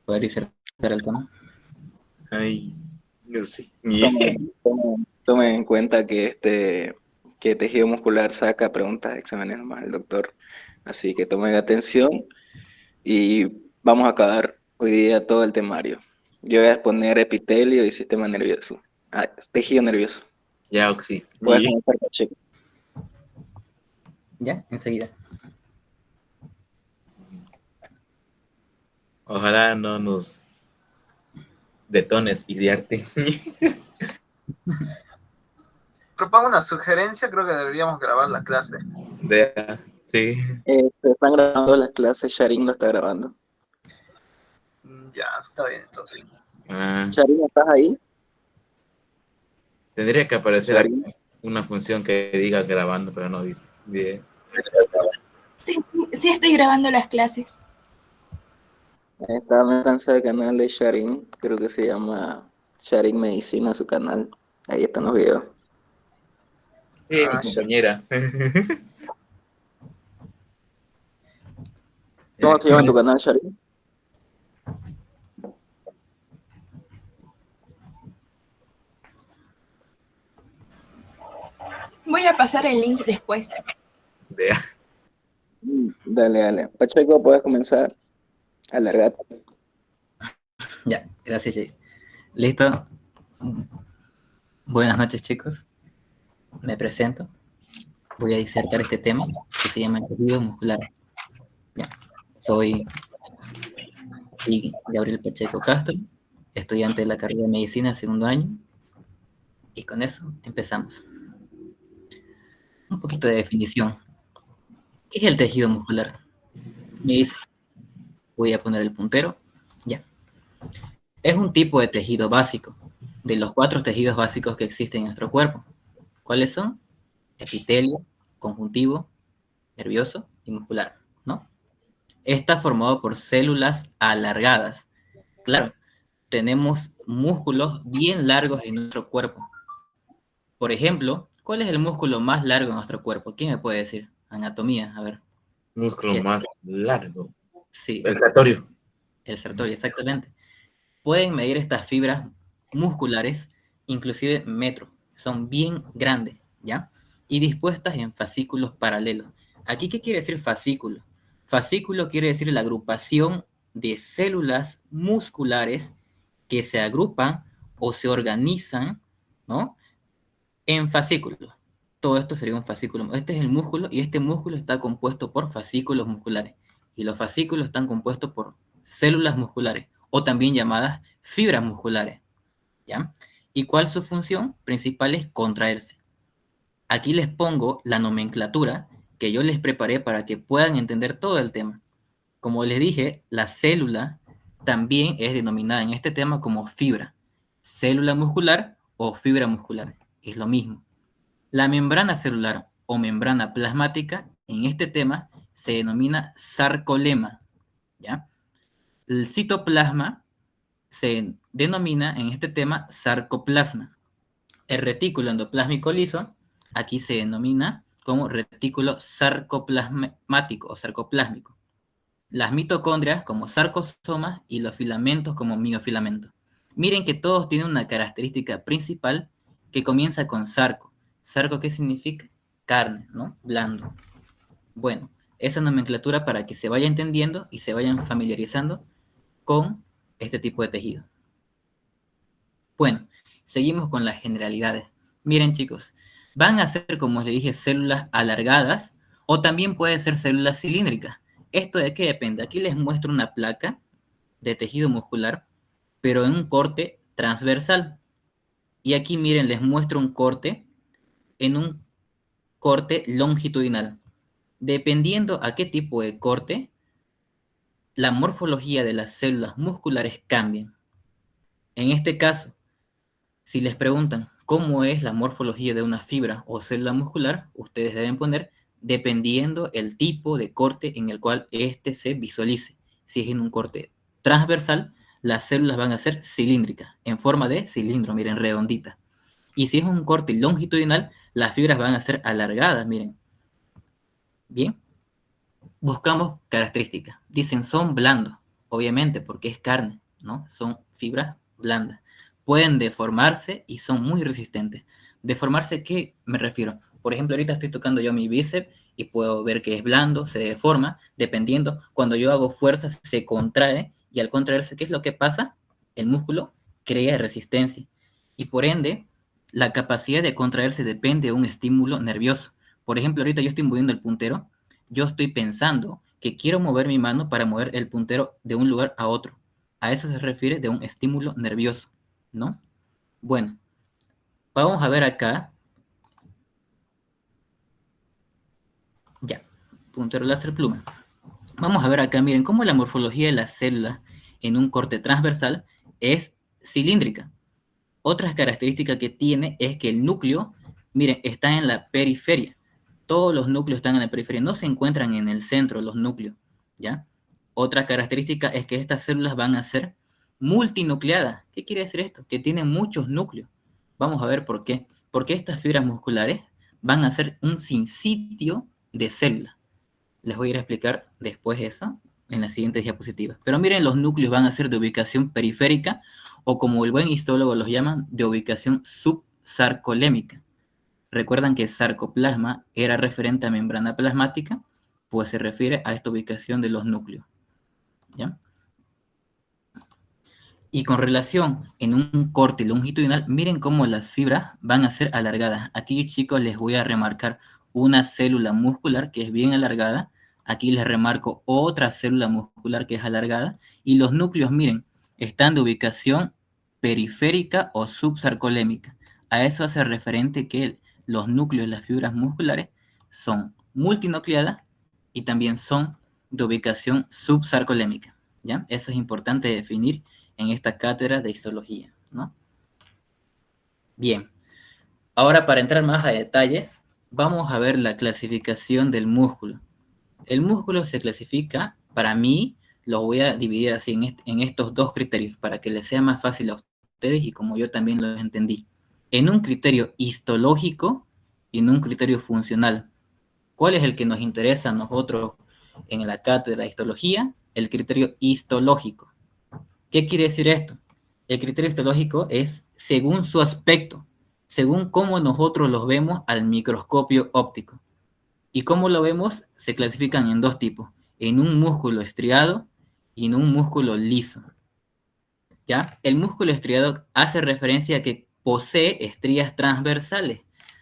poder insertar el tema. Ay, no sé. Tomen en cuenta que que tejido muscular saca preguntas de exámenes nomás el doctor. Así que tomen atención y vamos a acabar hoy día todo el temario. Yo voy a exponer epitelio y sistema nervioso. Ah, tejido nervioso. Ya, Oxy. Puedes comenzar, Pacheco. Ya, enseguida. Ojalá no nos detones y de arte. Propongo una sugerencia, creo que deberíamos grabar la clase. Sí. Se están grabando las clases, Sharin lo está grabando. Ya, está bien entonces. Sharin, ¿estás ahí? Tendría que aparecer aquí Sharin. una función que diga grabando, pero no dice. Sí, sí estoy grabando las clases. Está métanse al canal de Sharin, creo que se llama Sharin Medicina, su canal. Ahí están los videos. Sí, mi compañera. ¿Cómo se llama tu canal, Sharin? Voy a pasar el link después. Vea. Dale, dale. Pacheco, puedes comenzar. Alargate. Ya, gracias, Jay. ¿Listo? Buenas noches, chicos. Me presento. Voy a disertar este tema que se llama el tejido muscular. Ya. Soy Gabriel Pacheco Castro, estudiante de la carrera de Medicina segundo año. Y con eso empezamos. Un poquito de definición. ¿Qué es el tejido muscular? Me dice, voy a poner el puntero. Ya. Es un tipo de tejido básico, de los 4 tejidos básicos que existen en nuestro cuerpo. ¿Cuáles son? Epitelio, conjuntivo, nervioso y muscular, ¿no? Está formado por células alargadas. Claro, tenemos músculos bien largos en nuestro cuerpo. Por ejemplo, ¿cuál es el músculo más largo en nuestro cuerpo? ¿Quién me puede decir? Anatomía, a ver. Músculo más largo. Sí, El sartorio. el sartorio, exactamente. Pueden medir estas fibras musculares, inclusive metro. Son bien grandes, ¿ya? Y dispuestas en fascículos paralelos. Aquí, ¿qué quiere decir fascículo? Fascículo quiere decir la agrupación de células musculares que se agrupan o se organizan, ¿no? En fascículos. Todo esto sería un fascículo. Este es el músculo y este músculo está compuesto por fascículos musculares. Y los fascículos están compuestos por células musculares o también llamadas fibras musculares. ¿Ya? ¿Y cuál es su función? Principal es contraerse. Aquí les pongo la nomenclatura que yo les preparé para que puedan entender todo el tema. Como les dije, la célula también es denominada en este tema como fibra. Célula muscular o fibra muscular. Es lo mismo. La membrana celular o membrana plasmática en este tema se denomina sarcolema, ¿ya? El citoplasma se denomina en este tema sarcoplasma. El retículo endoplásmico liso aquí se denomina como retículo sarcoplasmático o sarcoplásmico. Las mitocondrias como sarcosomas y los filamentos como miofilamentos. Miren que todos tienen una característica principal que comienza con sarco. ¿Sarco qué significa? Carne, ¿no? Blando. Bueno, esa nomenclatura para que se vaya entendiendo y se vayan familiarizando con este tipo de tejido. Bueno, seguimos con las generalidades. Miren, chicos, van a ser, como les dije, células alargadas o también pueden ser células cilíndricas. ¿Esto de qué depende? Aquí les muestro una placa de tejido muscular, pero en un corte transversal. Y aquí, miren, les muestro un corte en un corte longitudinal. Dependiendo a qué tipo de corte, la morfología de las células musculares cambia. En este caso, si les preguntan cómo es la morfología de una fibra o célula muscular, ustedes deben poner dependiendo el tipo de corte en el cual éste se visualice. Si es en un corte transversal, las células van a ser cilíndricas, en forma de cilindro, miren, redondita. Y si es un corte longitudinal, las fibras van a ser alargadas, miren. Bien, buscamos características. Dicen son blandos. obviamente, porque es carne, ¿no? Son fibras blandas. Pueden deformarse y son muy resistentes. ¿Deformarse qué me refiero? Por ejemplo, ahorita estoy tocando yo mi bíceps y puedo ver que es blando, se deforma, dependiendo. Cuando yo hago fuerza, se contrae, y al contraerse, ¿qué es lo que pasa? El músculo crea resistencia. Y por ende, la capacidad de contraerse depende de un estímulo nervioso. Por ejemplo, ahorita yo estoy moviendo el puntero, yo estoy pensando que quiero mover mi mano para mover el puntero de un lugar a otro. A eso se refiere de un estímulo nervioso, ¿no? Bueno, vamos a ver acá. Ya, puntero láser pluma. Vamos a ver acá, miren, cómo la morfología de la célula en un corte transversal es cilíndrica. Otra característica que tiene es que el núcleo, miren, está en la periferia. Todos los núcleos están en la periferia, no se encuentran en el centro los núcleos, ¿ya? Otra característica es que estas células van a ser multinucleadas. ¿Qué quiere decir esto? Que tienen muchos núcleos. Vamos a ver por qué. Porque estas fibras musculares van a ser un sinsitio de células. Les voy a ir a explicar después eso en las siguientes diapositivas. Pero miren, los núcleos van a ser de ubicación periférica, o como el buen histólogo los llaman, de ubicación subsarcolémica. Recuerdan que sarcoplasma era referente a membrana plasmática, pues se refiere a esta ubicación de los núcleos, ¿ya? Y con relación en un corte longitudinal, miren cómo las fibras van a ser alargadas. Aquí, chicos, les voy a remarcar una célula muscular que es bien alargada. Aquí les remarco otra célula muscular que es alargada. Y los núcleos, miren, están de ubicación periférica o subsarcolémica. A eso hace referente que los núcleos de las fibras musculares son multinucleadas y también son de ubicación subsarcolémica, ¿ya? Eso es importante definir en esta cátedra de histología, ¿no? Bien, ahora para entrar más a detalle, vamos a ver la clasificación del músculo. El músculo se clasifica, para mí, lo voy a dividir así en estos dos criterios, para que les sea más fácil a ustedes y como yo también lo entendí. En un criterio histológico y en un criterio funcional. ¿Cuál es el que nos interesa a nosotros en la cátedra de histología? El criterio histológico. ¿Qué quiere decir esto? El criterio histológico es según su aspecto, según cómo nosotros los vemos al microscopio óptico. ¿Y cómo lo vemos? Se clasifican en dos tipos, en un músculo estriado y en un músculo liso. ¿Ya? El músculo estriado hace referencia a que posee estrías transversales.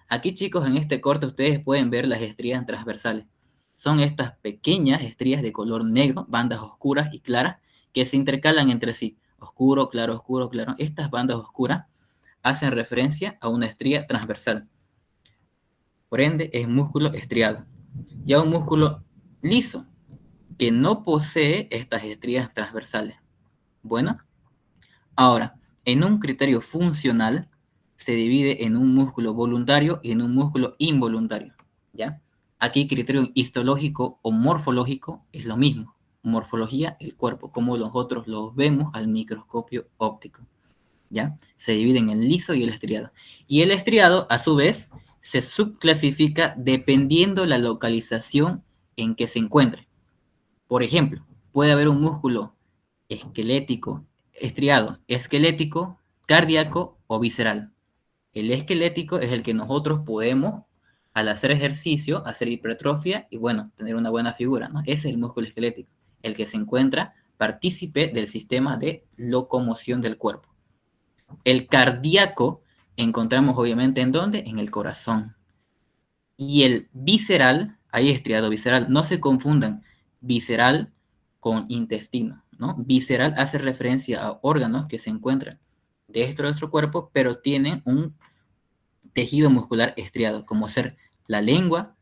Aquí, chicos, en este corte ustedes pueden ver las estrías transversales. Son estas pequeñas estrías de color negro, bandas oscuras y claras, que se intercalan entre sí. Oscuro, claro, oscuro, claro. Estas bandas oscuras hacen referencia a una estría transversal. Por ende, es músculo estriado. Y a un músculo liso, que no posee estas estrías transversales. Bueno, ahora, en un criterio funcional, se divide en un músculo voluntario y en un músculo involuntario, ¿ya? Aquí criterio histológico o morfológico es lo mismo. Morfología, el cuerpo, como nosotros lo vemos al microscopio óptico, ¿ya? Se dividen en el liso y el estriado. Y el estriado, a su vez, se subclasifica dependiendo la localización en que se encuentre. Por ejemplo, puede haber un músculo esquelético, estriado, esquelético, cardíaco o visceral. El esquelético es el que nosotros podemos, al hacer ejercicio, hacer hipertrofia y, bueno, tener una buena figura, ¿no? Ese es el músculo esquelético, el que se encuentra partícipe del sistema de locomoción del cuerpo. El cardíaco encontramos obviamente ¿en dónde? En el corazón. Y el visceral, ahí estriado visceral, no se confundan visceral con intestino, ¿no? Visceral hace referencia a órganos que se encuentran dentro de nuestro cuerpo, pero tienen un tejido muscular estriado, como ser la lengua,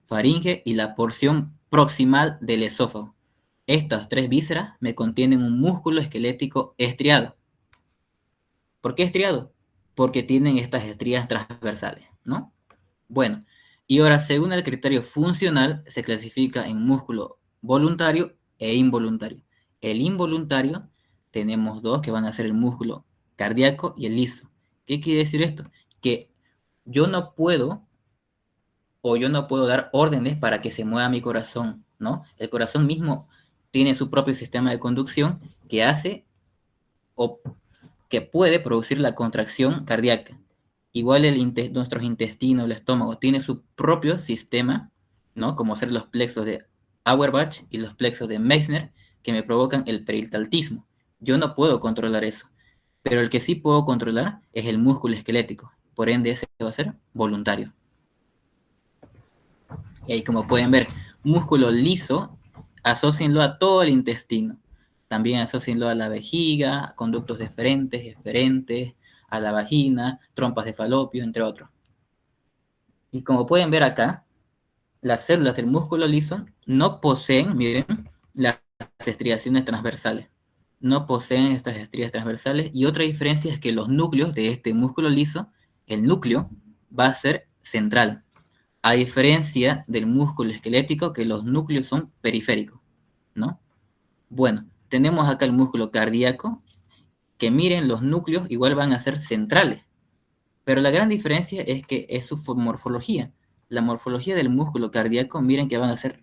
faringe y la porción proximal del esófago. Estas tres vísceras me contienen un músculo esquelético estriado. ¿Por qué estriado? Porque tienen estas estrías transversales, ¿no? Bueno, y ahora según el criterio funcional se clasifica en músculo voluntario e involuntario. El involuntario tenemos dos que van a ser el músculo cardíaco y el liso. ¿Qué quiere decir esto? Que yo no puedo dar órdenes para que se mueva mi corazón, ¿no? El corazón mismo tiene su propio sistema de conducción que hace o que puede producir la contracción cardíaca. Igual nuestros intestinos, el estómago, tiene su propio sistema, ¿no? Como ser los plexos de Auerbach y los plexos de Meissner, que me provocan el peristaltismo. Yo no puedo controlar eso, pero el que sí puedo controlar es el músculo esquelético. Por ende, ese va a ser voluntario. Y ahí, como pueden ver, músculo liso, asócienlo a todo el intestino. También asócienlo a la vejiga, a conductos deferentes, eferentes, a la vagina, trompas de falopio, entre otros. Y como pueden ver acá, las células del músculo liso no poseen, miren, las estriaciones transversales. No poseen estas estrías transversales. Y otra diferencia es que los núcleos de este músculo liso, el núcleo, va a ser central. A diferencia del músculo esquelético, que los núcleos son periféricos, ¿no? Bueno, tenemos acá el músculo cardíaco, que miren, los núcleos igual van a ser centrales, pero la gran diferencia es que es su morfología. La morfología del músculo cardíaco, miren que van a ser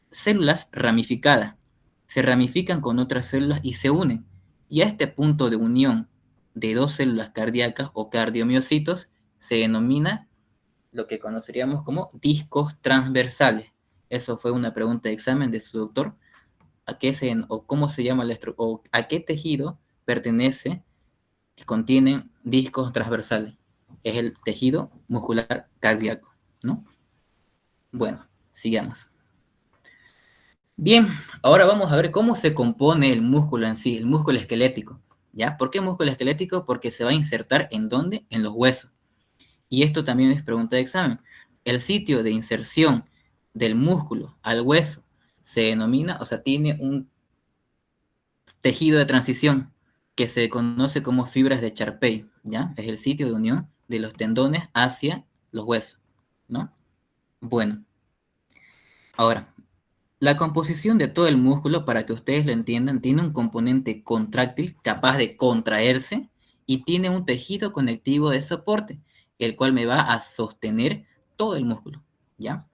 células ramificadas, se ramifican con otras células y se unen, y a este punto de unión de dos células cardíacas o cardiomiocitos se denomina lo que conoceríamos como discos transversales. Eso fue una pregunta de examen de su doctor. O cómo se llama o a qué tejido pertenece que contienen discos transversales? Es el tejido muscular cardíaco, ¿no? Bueno, sigamos. Bien, ahora vamos a ver cómo se compone el músculo en sí, el músculo esquelético, ¿ya? ¿Por qué músculo esquelético? Porque se va a insertar ¿en dónde? En los huesos. Y esto también es pregunta de examen. El sitio de inserción del músculo al hueso se denomina, o sea, tiene un tejido de transición que se conoce como fibras de Charpey, ¿ya? Es el sitio de unión de los tendones hacia los huesos, ¿no? Bueno, ahora, la composición de todo el músculo, para que ustedes lo entiendan, tiene un componente contráctil capaz de contraerse y tiene un tejido conectivo de soporte, el cual me va a sostener todo el músculo, ¿ya?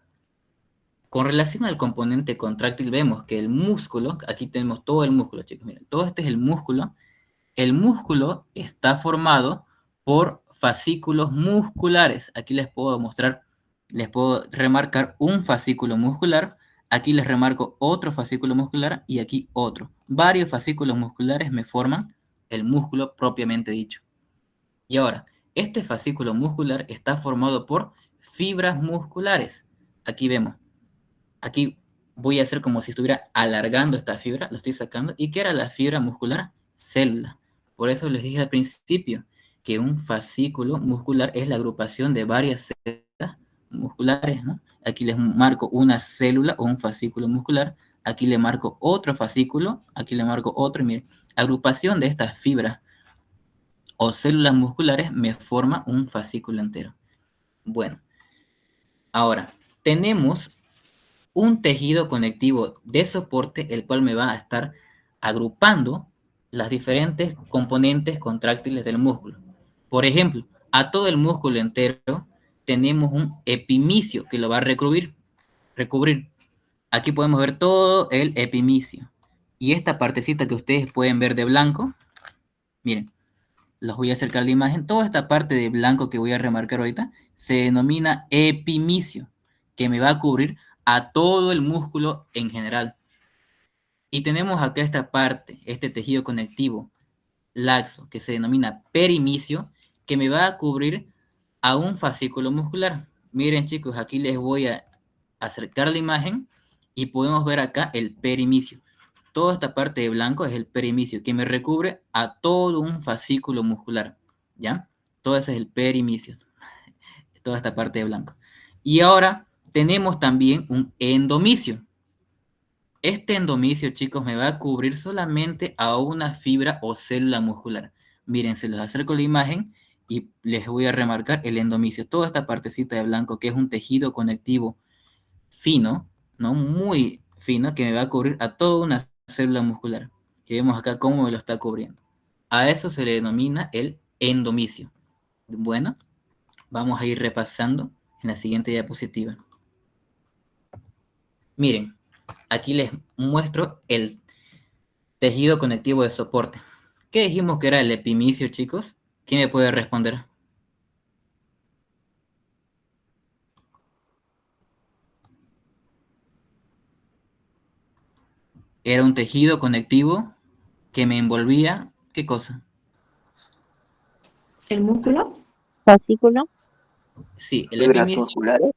Con relación al componente contráctil, vemos que el músculo, aquí tenemos todo el músculo, chicos, miren, todo este es el músculo. El músculo está formado por fascículos musculares. Aquí les puedo mostrar, les puedo remarcar un fascículo muscular. Aquí les remarco otro fascículo muscular y aquí otro. Varios fascículos musculares me forman el músculo propiamente dicho. Y ahora, este fascículo muscular está formado por fibras musculares. Aquí vemos. Aquí voy a hacer como si estuviera alargando esta fibra, lo estoy sacando. ¿Y qué era la fibra muscular? Célula. Por eso les dije al principio que un fascículo muscular es la agrupación de varias células musculares, ¿no? Aquí les marco una célula o un fascículo muscular, aquí le marco otro fascículo, aquí le marco otro, y miren, agrupación de estas fibras o células musculares me forma un fascículo entero. Bueno, ahora, tenemos un tejido conectivo de soporte, el cual me va a estar agrupando las diferentes componentes contráctiles del músculo. Por ejemplo, a todo el músculo entero tenemos un epimicio que lo va a recubrir. Aquí podemos ver todo el epimicio. Y esta partecita que ustedes pueden ver de blanco, miren, los voy a acercar a la imagen. Toda esta parte de blanco que voy a remarcar ahorita se denomina epimicio, que me va a cubrir a todo el músculo en general. Y tenemos acá esta parte, este tejido conectivo laxo, que se denomina perimicio, que me va a cubrir a un fascículo muscular. Miren, chicos, aquí les voy a acercar la imagen y podemos ver acá el perimicio. Toda esta parte de blanco es el perimicio, que me recubre a todo un fascículo muscular, ¿ya? Todo ese es el perimicio, toda esta parte de blanco. Y ahora tenemos también un endomicio. Este endomicio, chicos, me va a cubrir solamente a una fibra o célula muscular. Miren, se los acerco la imagen y les voy a remarcar el endomicio. Toda esta partecita de blanco, que es un tejido conectivo fino, ¿no? Muy fino, que me va a cubrir a toda una célula muscular. Y vemos acá cómo me lo está cubriendo. A eso se le denomina el endomicio. Bueno, vamos a ir repasando en la siguiente diapositiva. Miren, Aquí les muestro el tejido conectivo de soporte. ¿Qué dijimos que era el epimicio, chicos? ¿Quién me puede responder? Era un tejido conectivo que me envolvía, ¿qué cosa? ¿El músculo? Fascículo. Sí, el Fibras epimicio. musculares.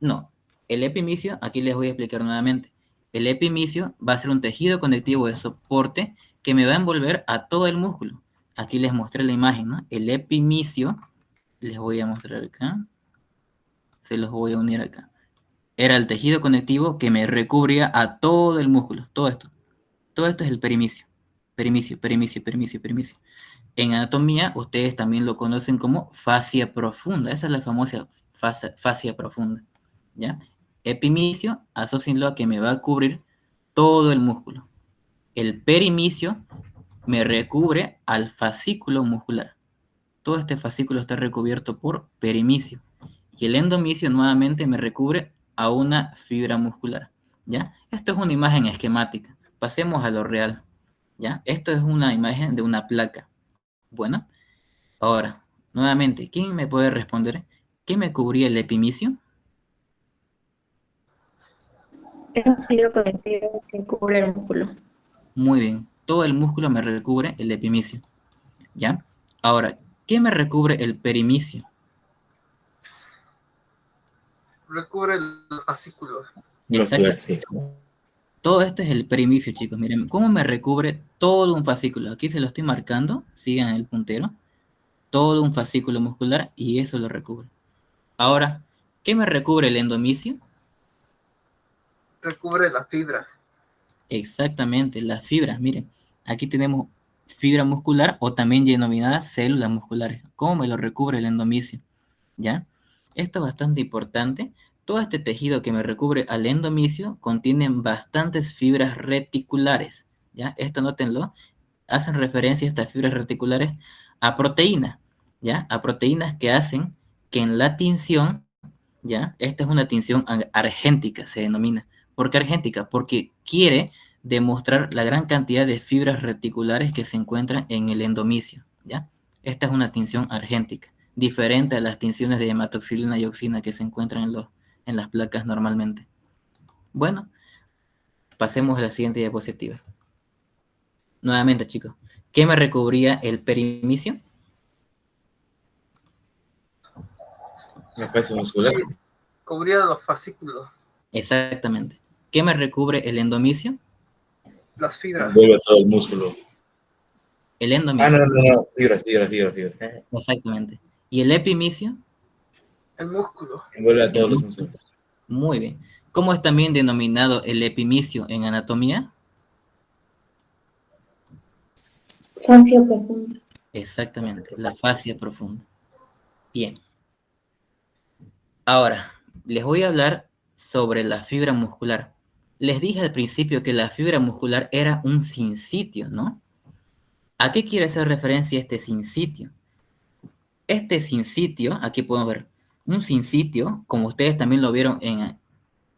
No, el epimicio, aquí les voy a explicar nuevamente. El epimicio va a ser un tejido conectivo de soporte que me va a envolver a todo el músculo. Aquí les mostré la imagen, ¿no? El epimicio, les voy a mostrar acá. Se los voy a unir acá. Era el tejido conectivo que me recubría a todo el músculo, todo esto. Todo esto es el perimicio. Perimicio, perimicio, perimicio, perimicio. En anatomía, ustedes también lo conocen como fascia profunda. Esa es la famosa fascia profunda, ¿ya? Epimicio, asócienlo a que me va a cubrir todo el músculo. El perimicio me recubre al fascículo muscular. Todo este fascículo está recubierto por perimicio. Y el endomicio nuevamente me recubre a una fibra muscular, ¿ya? Esto es una imagen esquemática. Pasemos a lo real, ¿ya? Esto es una imagen de una placa. Bueno, ahora, nuevamente, ¿quién me puede responder? ¿Qué me cubría el epimicio? Es un tejido conectivo que cubre el músculo. Muy bien, todo el músculo me recubre el epimicio, ¿ya? Ahora, ¿qué me recubre el perimicio? Recubre los fascículos. Exacto. Sí. Todo esto es el perimicio, chicos. Miren, ¿cómo me recubre todo un fascículo? Aquí se lo estoy marcando, sigan el puntero. Todo un fascículo muscular y eso lo recubre. Ahora, ¿qué me recubre el endomicio? Recubre las fibras. Exactamente, las fibras. Miren, aquí tenemos fibra muscular o también denominadas células musculares. ¿Cómo me lo recubre el endomicio? ¿Ya? Esto es bastante importante. Todo este tejido que me recubre al endomicio contiene bastantes fibras reticulares. ¿Ya? Esto nótenlo. Hacen referencia a estas fibras reticulares a proteínas. ¿Ya? A proteínas que hacen que en la tinción, ¿ya? Esta es una tinción argéntica, se denomina. ¿Por qué argéntica? Porque quiere demostrar la gran cantidad de fibras reticulares que se encuentran en el endomicio, ¿ya? Esta es una tinción argéntica, diferente a las tinciones de hematoxilina y oxina que se encuentran en las placas normalmente. Bueno, pasemos a la siguiente diapositiva. Nuevamente, chicos, ¿qué me recubría el perimicio? La fascia muscular. Cubría los fascículos. Exactamente. ¿Qué me recubre el endomicio? Las fibras. Envuelve todo el músculo. El Ah, endomicio. no. Fibras. Exactamente. ¿Y el epimicio? El músculo. Envuelve a todos los músculos. Muy bien. ¿Cómo es también denominado el epimicio en anatomía? Fascia profunda. Exactamente, la fascia profunda. Bien. Ahora, les voy a hablar sobre la fibra muscular. Les dije al principio que la fibra muscular era un sinsitio, ¿no? ¿A qué quiere hacer referencia este sinsitio? Este sinsitio, aquí podemos ver, un sinsitio, como ustedes también lo vieron en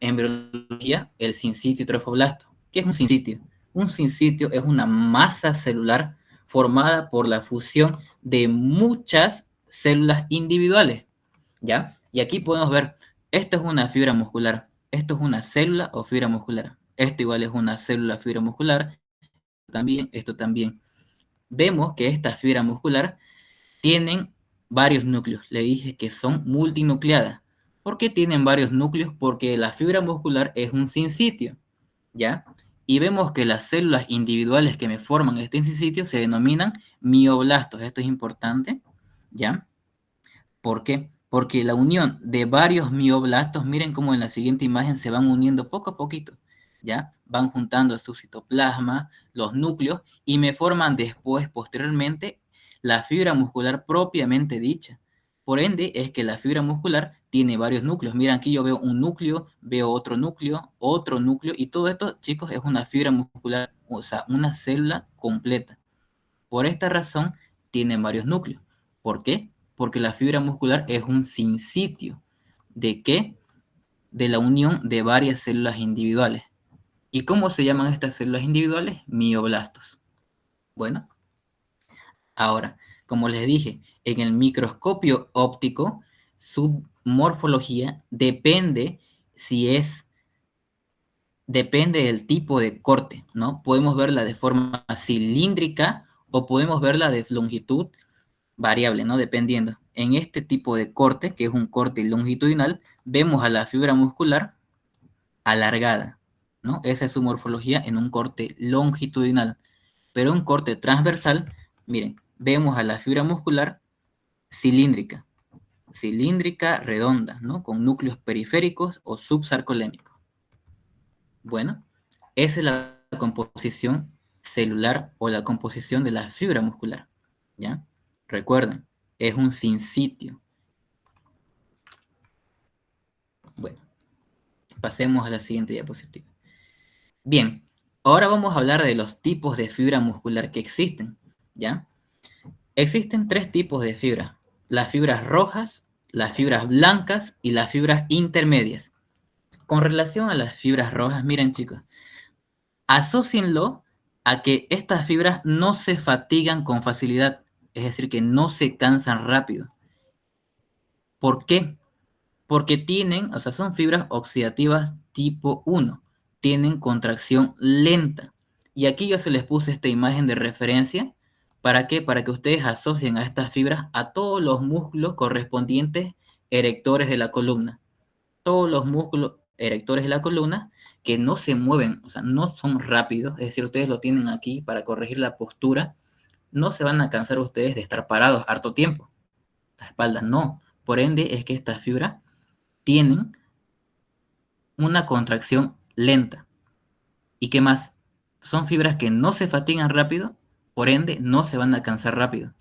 embriología, el sinsitio trofoblasto. ¿Qué es un sinsitio? Un sinsitio es una masa celular formada por la fusión de muchas células individuales, ¿ya? Y aquí podemos ver, esto es una fibra muscular, esto es una célula o fibra muscular, esto igual es una célula fibra muscular, también, esto también. Vemos que esta fibra muscular tienen varios núcleos. Le dije que son multinucleadas. ¿Por qué tienen varios núcleos? Porque la fibra muscular es un sinsitio, ¿ya? Y vemos que las células individuales que me forman este sinsitio se denominan mioblastos. Esto es importante, ¿ya? ¿Por qué? Porque la unión de varios mioblastos, miren cómo en la siguiente imagen se van uniendo poco a poquito, ¿ya? Van juntando su citoplasma, los núcleos, y me forman después, posteriormente, la fibra muscular propiamente dicha. Por ende, es que la fibra muscular tiene varios núcleos. Miren, aquí yo veo un núcleo, veo otro núcleo, y todo esto, chicos, es una fibra muscular, o sea, una célula completa. Por esta razón, tienen varios núcleos. ¿Por qué? Porque la fibra muscular es un sinsitio. ¿De qué? De la unión de varias células individuales. ¿Y cómo se llaman estas células individuales? Mioblastos. Bueno, ahora, como les dije, en el microscopio óptico, su morfología depende del tipo de corte, ¿no? Podemos verla de forma cilíndrica o podemos verla de longitud variable, ¿no? Dependiendo. En este tipo de corte, que es un corte longitudinal, vemos a la fibra muscular alargada, ¿no? Esa es su morfología en un corte longitudinal. Pero un corte transversal, miren, vemos a la fibra muscular cilíndrica, redonda, ¿no? Con núcleos periféricos o subsarcolémicos. Bueno, esa es la composición celular o la composición de la fibra muscular, ¿ya? Recuerden, es un sinsitio. Bueno, pasemos a la siguiente diapositiva. Bien, ahora vamos a hablar de los tipos de fibra muscular que existen, ¿ya? Existen 3 tipos de fibra: las fibras rojas, las fibras blancas y las fibras intermedias. Con relación a las fibras rojas, miren chicos, asócienlo a que estas fibras no se fatigan con facilidad, es decir, que no se cansan rápido. ¿Por qué? Porque son fibras oxidativas tipo 1, tienen contracción lenta. Y aquí yo se les puse esta imagen de referencia. ¿Para qué? Para que ustedes asocien a estas fibras a todos los músculos correspondientes erectores de la columna. Todos los músculos erectores de la columna que no se mueven, o sea, no son rápidos, es decir, ustedes lo tienen aquí para corregir la postura, no se van a cansar ustedes de estar parados harto tiempo. La espalda no. Por ende, es que estas fibras tienen una contracción lenta. ¿Y qué más? Son fibras que no se fatigan rápido, por ende, no se van a cansar rápido,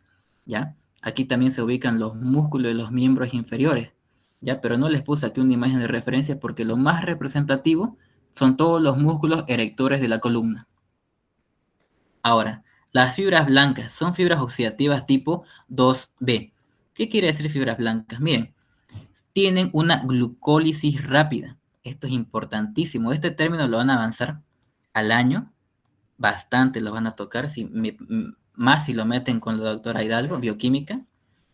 ¿ya? Aquí también se ubican los músculos de los miembros inferiores, ¿ya? Pero no les puse aquí una imagen de referencia porque lo más representativo son todos los músculos erectores de la columna. Ahora, las fibras blancas son fibras oxidativas tipo 2B. ¿Qué quiere decir fibras blancas? Miren, tienen una glucólisis rápida. Esto es importantísimo. Este término lo van a avanzar al año, bastante lo van a tocar, más si lo meten con la doctora Hidalgo, bioquímica.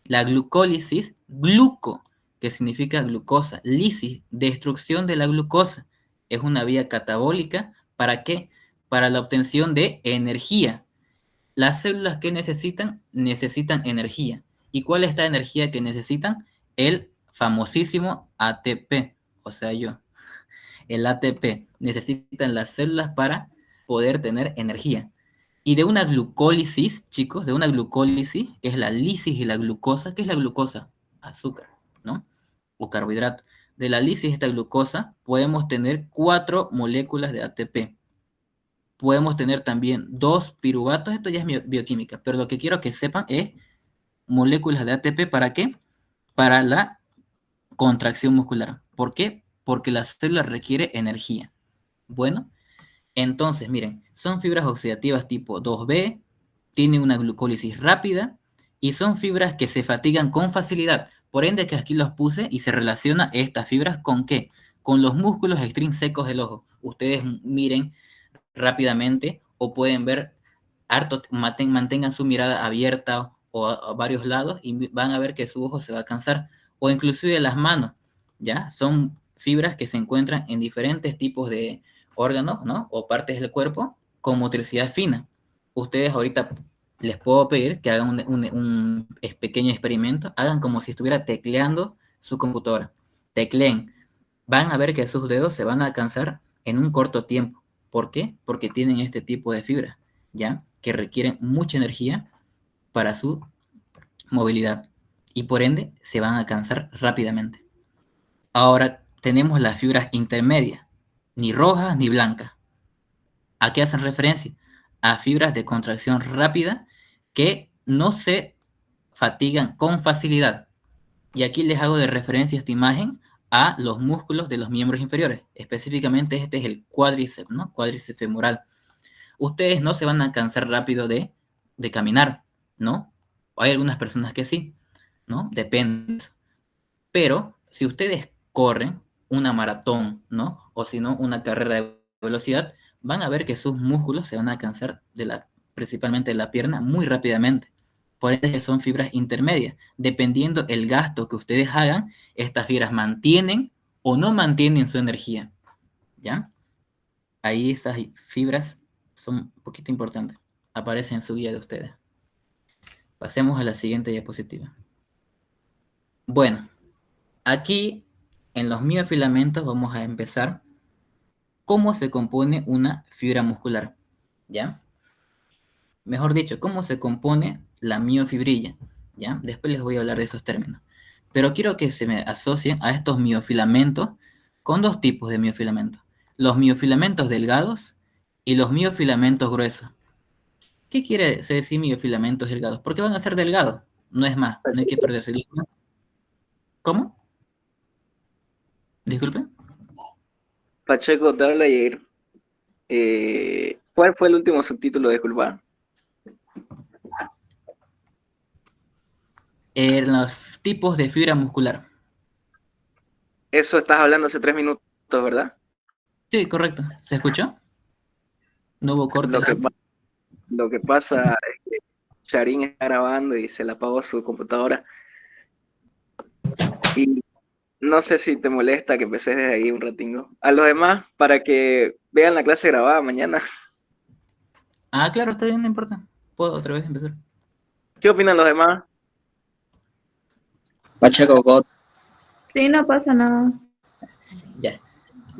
La glucólisis, gluco, que significa glucosa, lisis, destrucción de la glucosa, es una vía catabólica. ¿Para qué? Para la obtención de energía. Las células que necesitan energía. ¿Y cuál es esta energía que necesitan? El famosísimo ATP, o sea, el ATP. Necesitan las células para poder tener energía. Y de una glucólisis, chicos, de una glucólisis, que es la lisis y la glucosa. ¿Qué es la glucosa? Azúcar, ¿no? O carbohidrato. De la lisis de esta glucosa podemos tener 4 moléculas de ATP. Podemos tener también 2 piruvatos, esto ya es bioquímica, pero lo que quiero que sepan es moléculas de ATP, ¿para qué? Para la contracción muscular. ¿Por qué? Porque la célula requiere energía. Bueno, entonces, miren, son fibras oxidativas tipo 2B, tienen una glucólisis rápida y son fibras que se fatigan con facilidad. Por ende, que aquí los puse y se relaciona estas fibras ¿con qué? Con los músculos extrínsecos del ojo. Ustedes miren rápidamente o pueden ver harto, mantengan su mirada abierta o a varios lados y van a ver que su ojo se va a cansar. O inclusive las manos, ¿ya? Son fibras que se encuentran en diferentes tipos de órganos, ¿no? O partes del cuerpo con motricidad fina. Ustedes ahorita les puedo pedir que hagan un pequeño experimento, hagan como si estuviera tecleando su computadora. Tecleen. Van a ver que sus dedos se van a cansar en un corto tiempo. ¿Por qué? Porque tienen este tipo de fibras, ¿ya? Que requieren mucha energía para su movilidad y por ende se van a cansar rápidamente. Ahora tenemos las fibras intermedias, ni rojas ni blancas. ¿A qué hacen referencia? A fibras de contracción rápida que no se fatigan con facilidad. Y aquí les hago de referencia esta imagen a los músculos de los miembros inferiores. Específicamente este es el cuádriceps, ¿no? Cuádriceps femoral. Ustedes no se van a cansar rápido de caminar, ¿no? Hay algunas personas que sí, ¿no? Depende. Pero si ustedes corren una maratón, ¿no? O si no, una carrera de velocidad, van a ver que sus músculos se van a cansar principalmente de la pierna muy rápidamente. Por ende son fibras intermedias. Dependiendo el gasto que ustedes hagan, estas fibras mantienen o no mantienen su energía. ¿Ya? Ahí esas fibras son un poquito importantes. Aparecen en su guía de ustedes. Pasemos a la siguiente diapositiva. Bueno, aquí en los miofilamentos vamos a empezar cómo se compone una fibra muscular. ¿Ya? Mejor dicho, cómo se compone la miofibrilla. ¿Ya? Después les voy a hablar de esos términos. Pero quiero que se me asocien a estos miofilamentos con dos tipos de miofilamentos. Los miofilamentos delgados y los miofilamentos gruesos. ¿Qué quiere decir miofilamentos delgados? Porque van a ser delgados. No es más, no hay que perderse. ¿Cómo? Disculpe. Pacheco, te habla Yair. ¿Cuál fue el último subtítulo? Disculpa. En los tipos de fibra muscular. Eso estás hablando hace 3 minutos, ¿verdad? Sí, correcto. ¿Se escuchó? No hubo corte. Lo que pasa es que Charín está grabando y se le apagó su computadora. Y no sé si te molesta que empecé desde ahí un ratingo. A los demás, para que vean la clase grabada mañana. Ah, claro, está bien, no importa. Puedo otra vez empezar. ¿Qué opinan los demás? Pacheco, God. Sí, no pasa nada. Ya.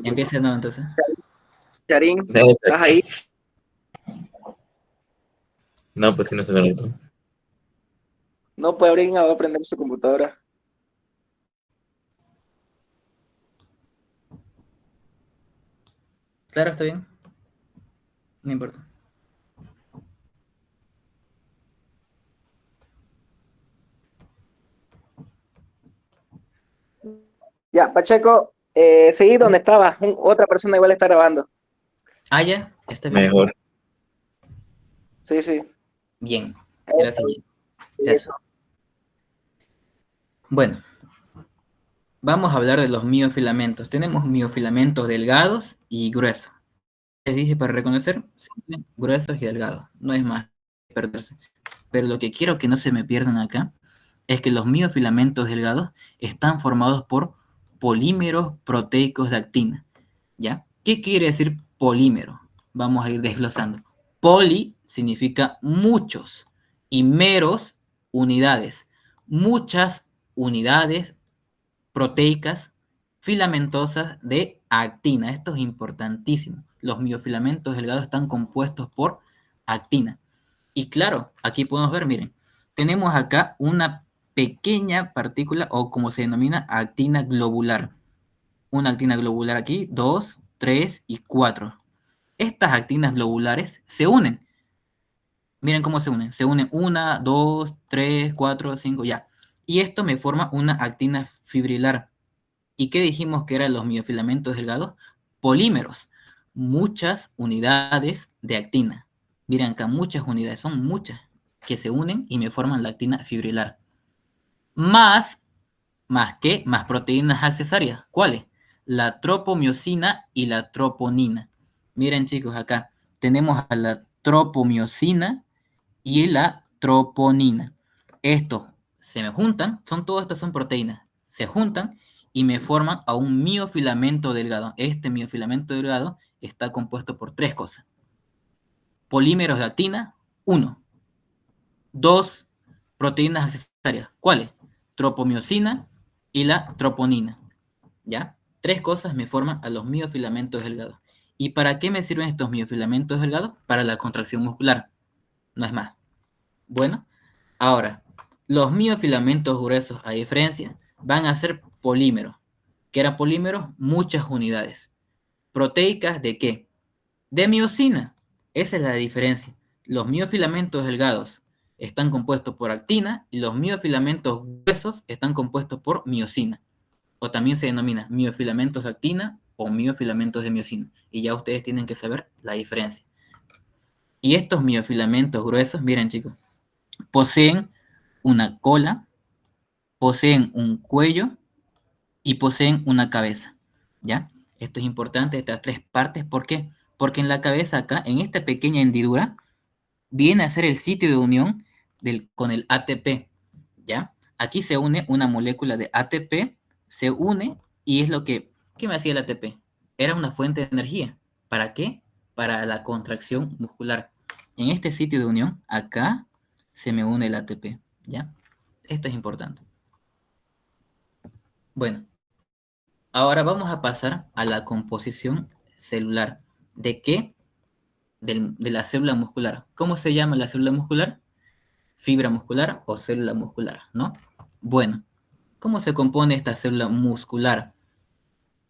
Empieza de nuevo entonces. Charín, No, ¿estás ahí? no, pues si no se conectó. No, pues Abril va a prender su computadora. Claro, está bien. No importa. Ya, Pacheco, seguí donde estabas. Otra persona igual está grabando. Ah, ya, está bien. Mejor. Sí, sí. Bien. Gracias. Gracias. Eso. Bueno, vamos a hablar de los miofilamentos. Tenemos miofilamentos delgados y gruesos. Les dije para reconocer, simple, gruesos y delgados. No es más que perderse. Pero lo que quiero que no se me pierdan acá es que los miofilamentos delgados están formados por polímeros proteicos de actina. ¿Ya? ¿Qué quiere decir polímero? Vamos a ir desglosando. Poli significa muchos y meros unidades. Muchas unidades proteicas filamentosas de actina. Esto es importantísimo. Los miofilamentos delgados están compuestos por actina. Y claro, aquí podemos ver, miren, tenemos acá una pequeña partícula o como se denomina actina globular. Una actina globular aquí, 2, 3 y 4. Estas actinas globulares se unen. Miren cómo se unen. Se unen 1, 2, 3, 4, 5, ya. Y esto me forma una actina fibrilar. ¿Y qué dijimos que eran los miofilamentos delgados? Polímeros. Muchas unidades de actina. Miren acá, muchas unidades, son muchas, que se unen y me forman la actina fibrilar. Más proteínas accesorias. ¿Cuáles? La tropomiosina y la troponina. Miren chicos, acá tenemos a la tropomiosina y la troponina. Estos se me juntan, todas estas son proteínas, se juntan y me forman a un miofilamento delgado. Este miofilamento delgado está compuesto por 3 cosas. Polímeros de actina, 1. 2 proteínas accesorias. ¿Cuáles? Tropomiosina y la troponina. ¿Ya? 3 cosas me forman a los miofilamentos delgados. ¿Y para qué me sirven estos miofilamentos delgados? Para la contracción muscular. No es más. Bueno, ahora, los miofilamentos gruesos, a diferencia, van a ser polímeros. ¿Qué eran polímeros? Muchas unidades. ¿Proteicas de qué? De miosina. Esa es la diferencia. Los miofilamentos delgados están compuestos por actina y los miofilamentos gruesos están compuestos por miosina. O también se denomina miofilamentos de actina o miofilamentos de miosina. Y ya ustedes tienen que saber la diferencia. Y estos miofilamentos gruesos, miren chicos, poseen una cola, poseen un cuello y poseen una cabeza, ¿ya? Esto es importante, estas 3 partes, ¿por qué? Porque en la cabeza acá, en esta pequeña hendidura, viene a ser el sitio de unión con el ATP, ¿ya? Aquí se une una molécula de ATP, se une y es lo que... ¿Qué me hacía el ATP? Era una fuente de energía. ¿Para qué? Para la contracción muscular. En este sitio de unión, acá, se me une el ATP, ¿ya? Esto es importante. Bueno, ahora vamos a pasar a la composición celular. ¿De qué? De la célula muscular. ¿Cómo se llama la célula muscular? Fibra muscular o célula muscular, ¿no? Bueno, ¿cómo se compone esta célula muscular?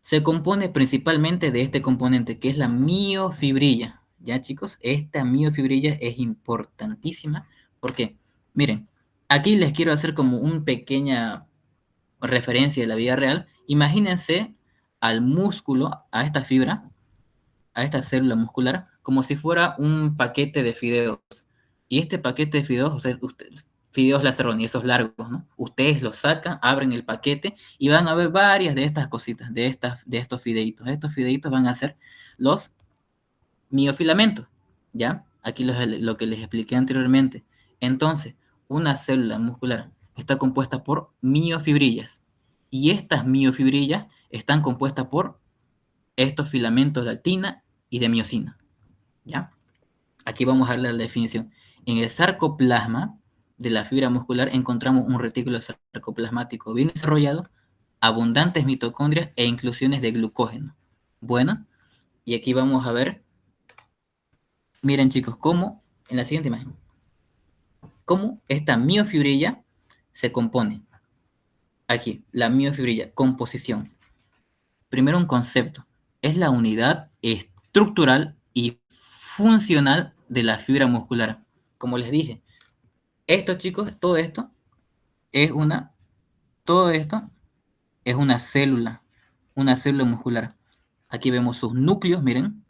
Se compone principalmente de este componente que es la miofibrilla. ¿Ya, chicos? Esta miofibrilla es importantísima porque, miren, aquí les quiero hacer como una pequeña referencia de la vida real. Imagínense al músculo, a esta fibra, a esta célula muscular, como si fuera un paquete de fideos. Y este paquete de fideos, o sea, fideos Lazzaroni, esos largos, ¿no? Ustedes los sacan, abren el paquete y van a ver varias de estas cositas, de estos fideitos. Estos fideitos van a ser los miofilamentos, ¿ya? Aquí lo que les expliqué anteriormente. Entonces, una célula muscular está compuesta por miofibrillas. Y estas miofibrillas están compuestas por estos filamentos de actina y de miosina, ¿ya? Aquí vamos a darle la definición. En el sarcoplasma de la fibra muscular encontramos un retículo sarcoplasmático bien desarrollado, abundantes mitocondrias e inclusiones de glucógeno. Bueno, y aquí vamos a ver, miren chicos, cómo, en la siguiente imagen, cómo esta miofibrilla se compone. Aquí, la miofibrilla, composición. Primero un concepto, es la unidad estructural y funcional de la fibra muscular. Como les dije, esto chicos, todo esto es una célula muscular. Aquí vemos sus núcleos, miren,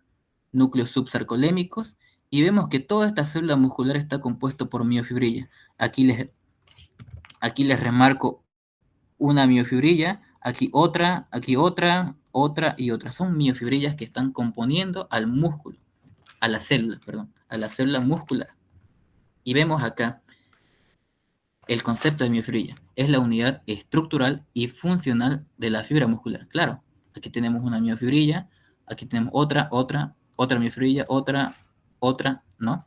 núcleos subsarcolémicos, y vemos que toda esta célula muscular está compuesta por miofibrilla. Aquí les remarco una miofibrilla, aquí otra y otra. Son miofibrillas que están componiendo al músculo, a la célula muscular. Y vemos acá el concepto de miofibrilla. Es la unidad estructural y funcional de la fibra muscular. Claro, aquí tenemos una miofibrilla, aquí tenemos otra miofibrilla, otra, ¿no?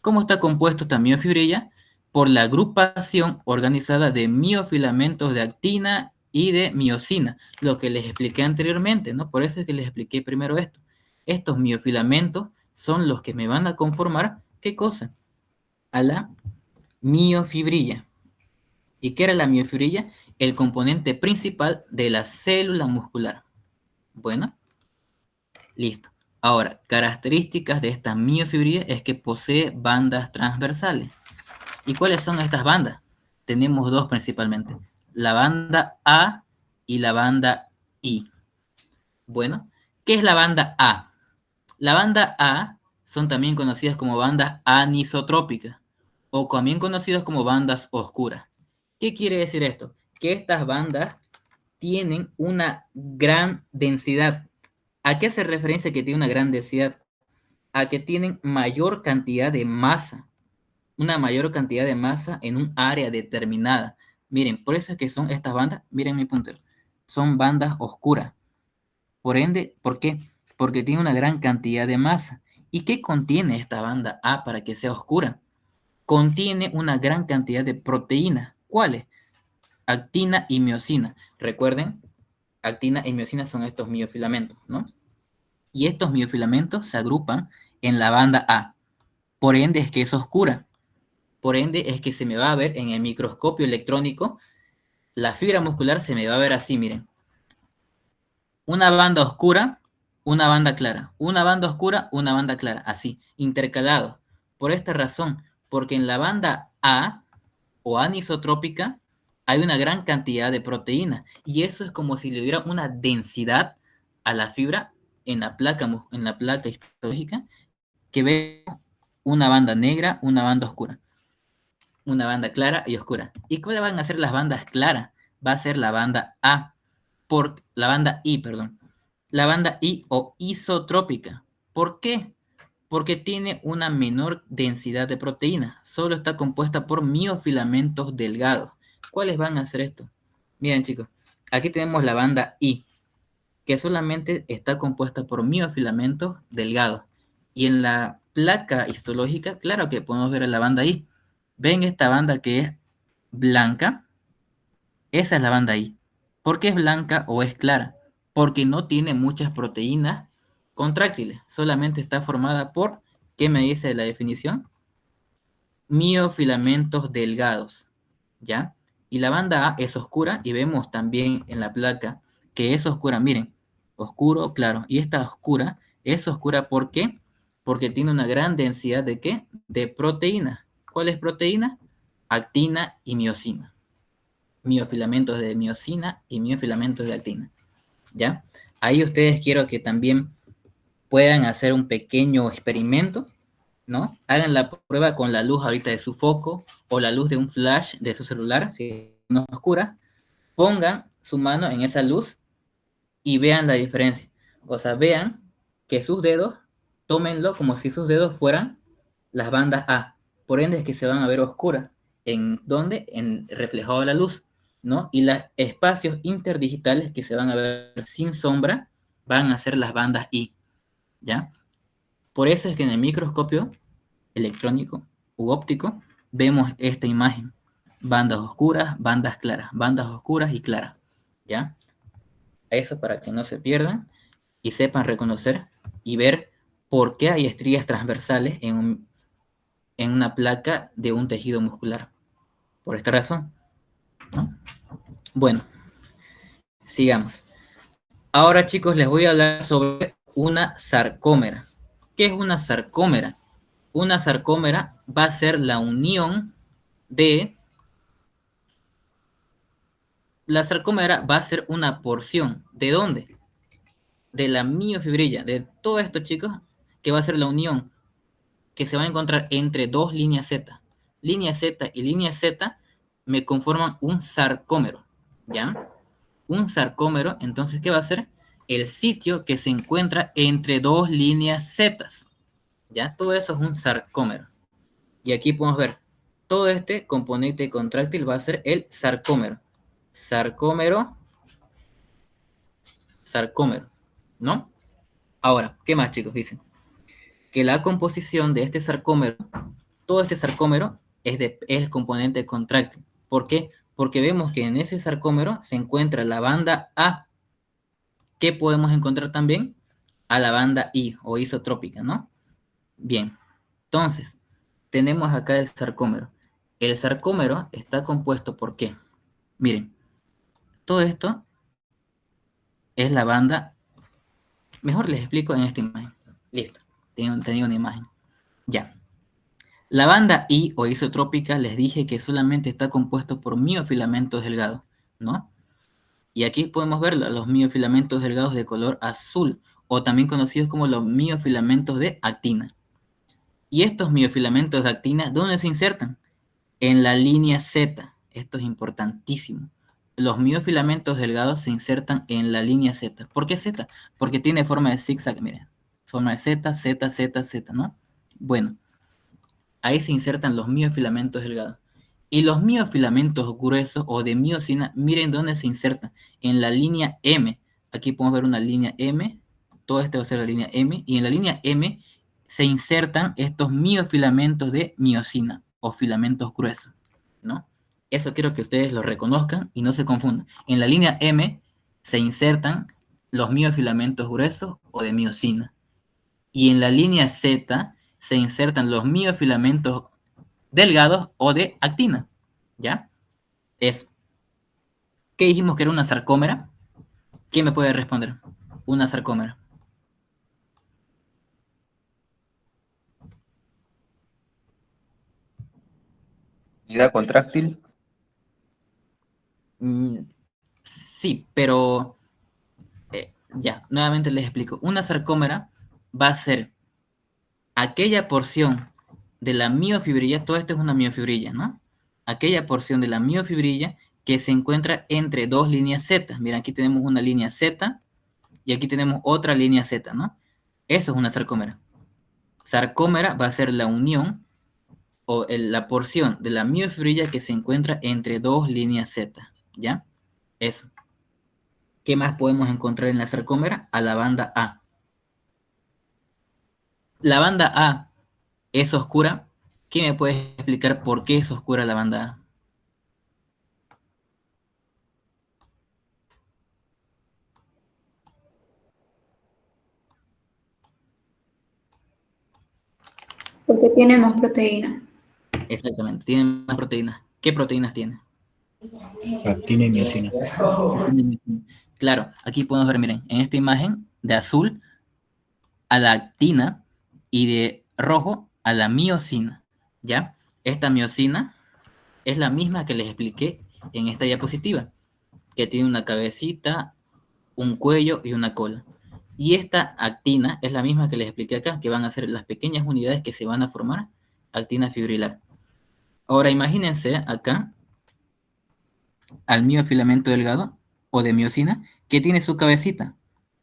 ¿Cómo está compuesto esta miofibrilla? Por la agrupación organizada de miofilamentos de actina y de miosina, lo que les expliqué anteriormente, ¿no? Por eso es que les expliqué primero esto. Estos miofilamentos son los que me van a conformar, ¿qué cosa? A la miofibrilla. ¿Y qué era la miofibrilla? El componente principal de la célula muscular. Bueno, listo. Ahora, características de esta miofibrilla es que posee bandas transversales. ¿Y cuáles son estas bandas? Tenemos dos principalmente, la banda A y la banda I. Bueno, ¿qué es la banda A? La banda A son también conocidas como bandas anisotrópicas o también conocidas como bandas oscuras. ¿Qué quiere decir esto? Que estas bandas tienen una gran densidad. ¿A qué hace referencia que tiene una gran densidad? A que tienen mayor cantidad de masa. Una mayor cantidad de masa en un área determinada. Miren, por eso es que son estas bandas, miren mi puntero, son bandas oscuras. Por ende, ¿por qué? Porque tiene una gran cantidad de masa. ¿Y qué contiene esta banda A para que sea oscura? Contiene una gran cantidad de proteínas. ¿Cuáles? Actina y miosina. Recuerden, actina y miosina son estos miofilamentos, ¿no? Y estos miofilamentos se agrupan en la banda A. Por ende es que es oscura. Por ende es que se me va a ver en el microscopio electrónico, la fibra muscular se me va a ver así, miren. Una banda oscura, una banda clara. Una banda oscura, una banda clara. Así, intercalado. Por esta razón, porque en la banda A o anisotrópica hay una gran cantidad de proteína. Y eso es como si le diera una densidad a la fibra en la placa histológica, que ve una banda negra, una banda oscura. Una banda clara y oscura. ¿Y cuáles van a ser las bandas claras? Va a ser la banda la banda I o isotrópica. ¿Por qué? Porque tiene una menor densidad de proteína. Solo está compuesta por miofilamentos delgados. ¿Cuáles van a hacer esto? Miren, chicos, aquí tenemos la banda I, que solamente está compuesta por miofilamentos delgados. Y en la placa histológica, claro que podemos ver la banda I. ¿Ven esta banda que es blanca? Esa es la banda I. ¿Por qué es blanca o es clara? Porque no tiene muchas proteínas contráctiles. Solamente está formada por, ¿qué me dice la definición? Miofilamentos delgados, ¿ya? Y la banda A es oscura y vemos también en la placa que es oscura. Miren, oscuro, claro. Y esta oscura es oscura ¿por qué? Porque tiene una gran densidad ¿de qué? De proteínas. ¿Cuál es proteína? Actina y miosina. Miofilamentos de miosina y miofilamentos de actina, ¿ya? Ahí ustedes quiero que también puedan hacer un pequeño experimento, ¿no? Hagan la prueba con la luz ahorita de su foco o la luz de un flash de su celular, si no es oscura, pongan su mano en esa luz y vean la diferencia. O sea, vean que sus dedos, tómenlo como si sus dedos fueran las bandas A, por ende es que se van a ver oscuras. ¿En dónde? En reflejado la luz, ¿no? Y los espacios interdigitales que se van a ver sin sombra van a ser las bandas I, ¿ya? Por eso es que en el microscopio electrónico u óptico vemos esta imagen. Bandas oscuras, bandas claras, bandas oscuras y claras, ¿ya? Eso para que no se pierdan y sepan reconocer y ver por qué hay estrías transversales en una placa de un tejido muscular. Por esta razón, ¿no? Bueno, sigamos. Ahora, chicos, les voy a hablar sobre una sarcómera. ¿Qué es una sarcómera? Una sarcómera va a ser la unión de... La sarcómera va a ser una porción. ¿De dónde? De la miofibrilla. De todo esto, chicos, que va a ser la unión que se va a encontrar entre dos líneas Z. Línea Z y línea Z me conforman un sarcómero, ¿ya? Un sarcómero, entonces, ¿qué va a ser? El sitio que se encuentra entre dos líneas Z, ¿ya? Todo eso es un sarcómero. Y aquí podemos ver, todo este componente contráctil va a ser el sarcómero. Sarcómero, ¿no? Ahora, ¿qué más, chicos? Dicen que la composición de este sarcómero, todo este sarcómero es el componente contráctil. ¿Por qué? Porque vemos que en ese sarcómero se encuentra la banda A. ¿Qué podemos encontrar también? A la banda I o isotrópica, ¿no? Bien, entonces, tenemos acá el sarcómero. El sarcómero está compuesto ¿por qué? Miren, todo esto es la banda. Mejor les explico en esta imagen. Listo, tenía una imagen. Ya. La banda I o isotrópica les dije que solamente está compuesto por miofilamentos delgados, ¿no? Y aquí podemos ver los miofilamentos delgados de color azul, o también conocidos como los miofilamentos de actina. Y estos miofilamentos de actina, ¿dónde se insertan? En la línea Z. Esto es importantísimo. Los miofilamentos delgados se insertan en la línea Z. ¿Por qué Z? Porque tiene forma de zigzag, miren. Forma de Z, Z, Z, Z, ¿no? Bueno, ahí se insertan los miofilamentos delgados. Y los miofilamentos gruesos o de miosina, miren dónde se insertan. En la línea M. Aquí podemos ver una línea M. Todo esto va a ser la línea M. Y en la línea M se insertan estos miofilamentos de miosina o filamentos gruesos, ¿no? Eso quiero que ustedes lo reconozcan y no se confundan. En la línea M se insertan los miofilamentos gruesos o de miosina. Y en la línea Z se insertan los miofilamentos delgados o de actina, ¿ya? Eso. ¿Qué dijimos que era una sarcómera? ¿Quién me puede responder? Una sarcómera. Unidad contráctil. Sí, pero ya, nuevamente les explico. Una sarcómera va a ser aquella porción de la miofibrilla, todo esto es una miofibrilla, ¿no? Aquella porción de la miofibrilla que se encuentra entre dos líneas Z. Mira, aquí tenemos una línea Z y aquí tenemos otra línea Z, ¿no? Eso es una sarcómera. Sarcómera va a ser la unión o la porción de la miofibrilla que se encuentra entre dos líneas Z, ¿ya? Eso. ¿Qué más podemos encontrar en la sarcómera? A la banda A. La banda A es oscura. ¿Quién me puede explicar por qué es oscura la banda A? Porque tiene más proteína. Exactamente, tiene más proteínas. ¿Qué proteínas tiene? Actina y miocina. Claro, aquí podemos ver, miren, en esta imagen de azul a la actina y de rojo a la miocina, ¿ya? Esta miocina es la misma que les expliqué en esta diapositiva, que tiene una cabecita, un cuello y una cola. Y esta actina es la misma que les expliqué acá, que van a ser las pequeñas unidades que se van a formar, actina fibrilar. Ahora imagínense acá al miofilamento delgado o de miocina que tiene su cabecita,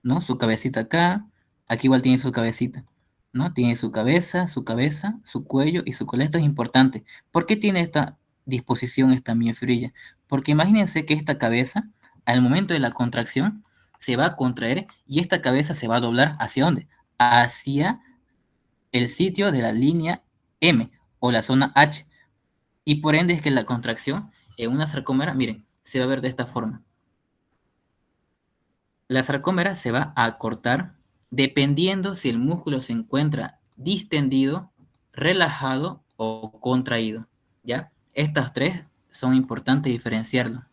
¿no? Su cabecita acá, aquí igual tiene su cabecita, ¿no? Tiene su cabeza, su cuello y su cola. Esto es importante. ¿Por qué tiene esta disposición esta miofibrilla? Porque imagínense que esta cabeza, al momento de la contracción, se va a contraer y esta cabeza se va a doblar ¿hacia dónde? Hacia el sitio de la línea M o la zona H. Y por ende es que la contracción en una sarcómera, miren, se va a ver de esta forma. La sarcómera se va a acortar dependiendo si el músculo se encuentra distendido, relajado o contraído, ¿ya? Estas tres son importantes diferenciarlo.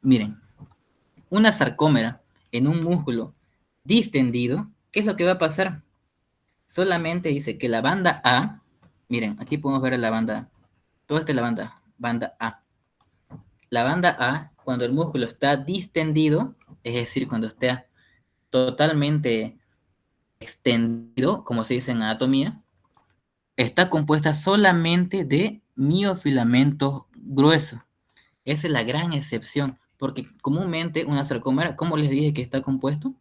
Miren, una sarcómera en un músculo distendido, ¿qué es lo que va a pasar? Solamente dice que la banda A, miren, aquí podemos ver la banda A. Toda esta es la banda A. La banda A, cuando el músculo está distendido, es decir, cuando está totalmente extendido, como se dice en anatomía, está compuesta solamente de miofilamentos gruesos. Esa es la gran excepción, porque comúnmente una sarcómera, ¿cómo les dije que está compuesto?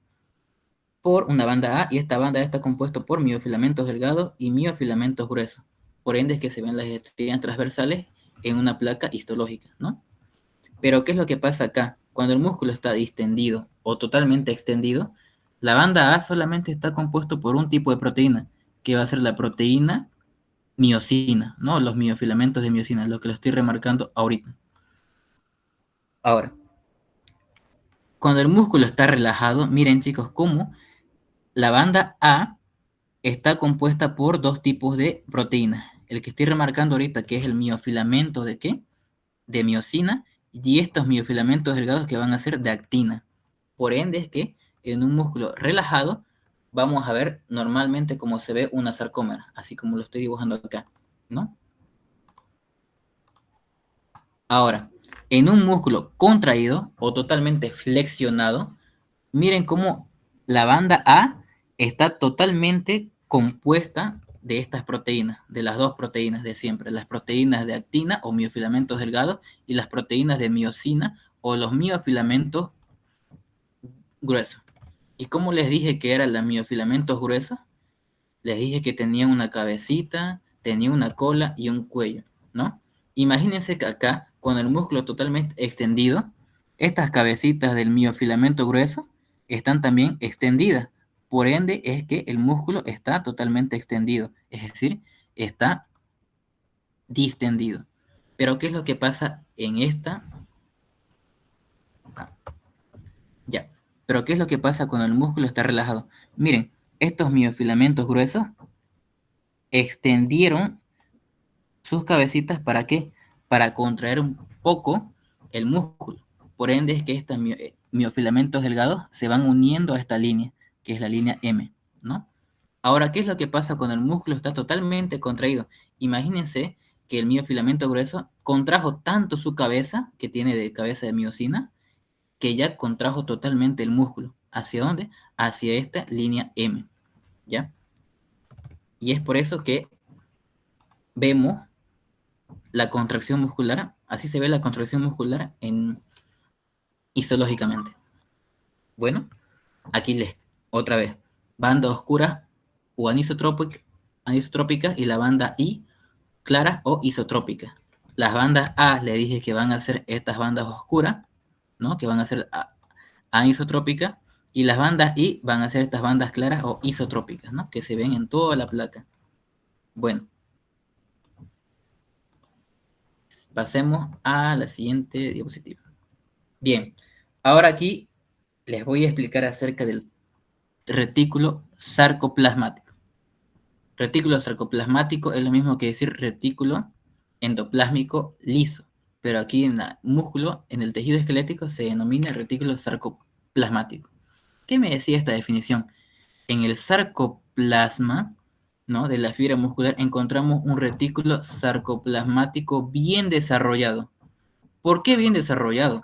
Por una banda A, y esta banda A está compuesta por miofilamentos delgados y miofilamentos gruesos. Por ende es que se ven las estrellas transversales en una placa histológica, ¿no? Pero ¿qué es lo que pasa acá? Cuando el músculo está distendido o totalmente extendido, la banda A solamente está compuesto por un tipo de proteína, que va a ser la proteína miocina, ¿no? Los miofilamentos de miocina, lo que lo estoy remarcando ahorita. Ahora, cuando el músculo está relajado, miren chicos, cómo la banda A está compuesta por dos tipos de proteínas. El que estoy remarcando ahorita, que es el miofilamento de ¿qué? De miocina, y estos miofilamentos delgados que van a ser de actina. Por ende es que en un músculo relajado vamos a ver normalmente cómo se ve una sarcómera, así como lo estoy dibujando acá, ¿no? Ahora, en un músculo contraído o totalmente flexionado, miren cómo la banda A está totalmente compuesta de estas proteínas, de las dos proteínas de siempre, las proteínas de actina o miofilamentos delgados y las proteínas de miocina o los miofilamentos gruesos. ¿Y cómo les dije que eran los miofilamentos gruesos? Les dije que tenían una cabecita, tenía una cola y un cuello, ¿no? Imagínense que acá, con el músculo totalmente extendido, estas cabecitas del miofilamento grueso están también extendidas. Por ende, es que el músculo está totalmente extendido, es decir, está distendido. Pero, ¿qué es lo que pasa en esta? Ya. Pero, ¿qué es lo que pasa cuando el músculo está relajado? Miren, estos miofilamentos gruesos extendieron sus cabecitas, ¿para qué? Para contraer un poco el músculo. Por ende es que estos miofilamentos delgados se van uniendo a esta línea, que es la línea M, ¿no? Ahora, ¿qué es lo que pasa cuando el músculo está totalmente contraído? Imagínense que el miofilamento grueso contrajo tanto su cabeza, que tiene de cabeza de miocina, que ya contrajo totalmente el músculo. ¿Hacia dónde? Hacia esta línea M, ¿ya? Y es por eso que vemos la contracción muscular, así se ve la contracción muscular histológicamente. Bueno, aquí otra vez, banda oscura o anisotrópica y la banda I clara o isotrópica. Las bandas A le dije que van a ser estas bandas oscuras, ¿no? Que van a ser anisotrópicas, y las bandas I van a ser estas bandas claras o isotrópicas, ¿no? Que se ven en toda la placa. Bueno, pasemos a la siguiente diapositiva. Bien, ahora aquí les voy a explicar acerca del retículo sarcoplasmático. Retículo sarcoplasmático es lo mismo que decir retículo endoplásmico liso, pero aquí en el músculo, en el tejido esquelético, se denomina retículo sarcoplasmático. ¿Qué me decía esta definición? En el sarcoplasma, ¿no?, de la fibra muscular encontramos un retículo sarcoplasmático bien desarrollado. ¿Por qué bien desarrollado?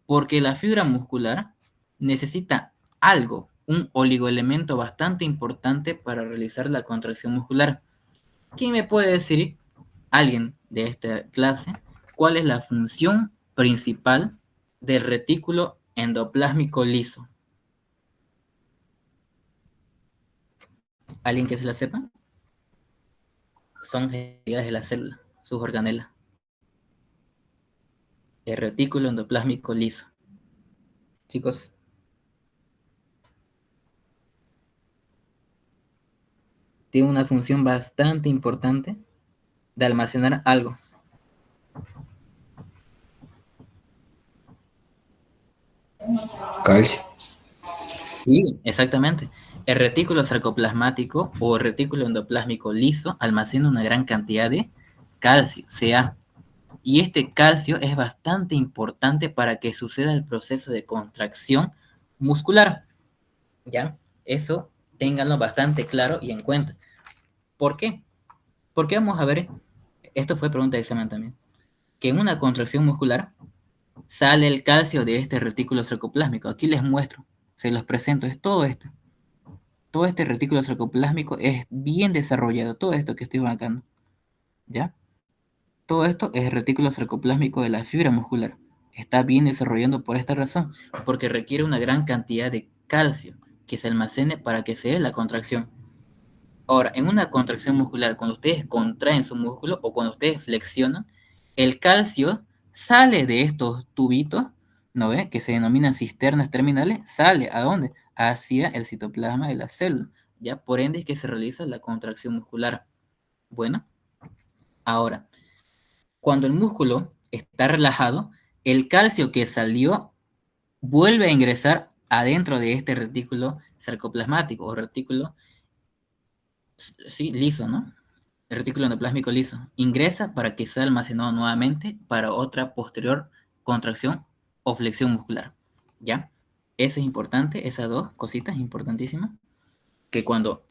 Porque la fibra muscular necesita algo, un oligoelemento bastante importante para realizar la contracción muscular. ¿Quién me puede decir, alguien de esta clase, cuál es la función principal del retículo endoplásmico liso? ¿Alguien que se la sepa? Son unidades de la célula, sus organelas. El retículo endoplásmico liso. Chicos. Tiene una función bastante importante de almacenar algo. Calcio. Sí, exactamente. El retículo sarcoplasmático o retículo endoplásmico liso almacena una gran cantidad de calcio, Ca. Y este calcio es bastante importante para que suceda el proceso de contracción muscular. ¿Ya? Eso ténganlo bastante claro y en cuenta. ¿Por qué? Porque vamos a ver, esto fue pregunta de examen también, que en una contracción muscular sale el calcio de este retículo sarcoplásmico. Aquí les muestro, se los presento, es todo esto. Todo este retículo sarcoplásmico es bien desarrollado, todo esto que estoy marcando, ¿ya? Todo esto es el retículo sarcoplásmico de la fibra muscular. Está bien desarrollando por esta razón, porque requiere una gran cantidad de calcio que se almacene para que se dé la contracción. Ahora, en una contracción muscular, cuando ustedes contraen su músculo o cuando ustedes flexionan, el calcio sale de estos tubitos, ¿no ve?, que se denominan cisternas terminales, sale ¿a dónde? Hacia el citoplasma de la célula. Ya por ende es que se realiza la contracción muscular. Bueno, ahora, cuando el músculo está relajado, el calcio que salió vuelve a ingresar adentro de este retículo sarcoplasmático o retículo, sí, liso, ¿no? El retículo endoplásmico liso. Ingresa para que sea almacenado nuevamente para otra posterior contracción o flexión muscular. ¿Ya? Eso es importante, esas dos cositas importantísimas. Que cuando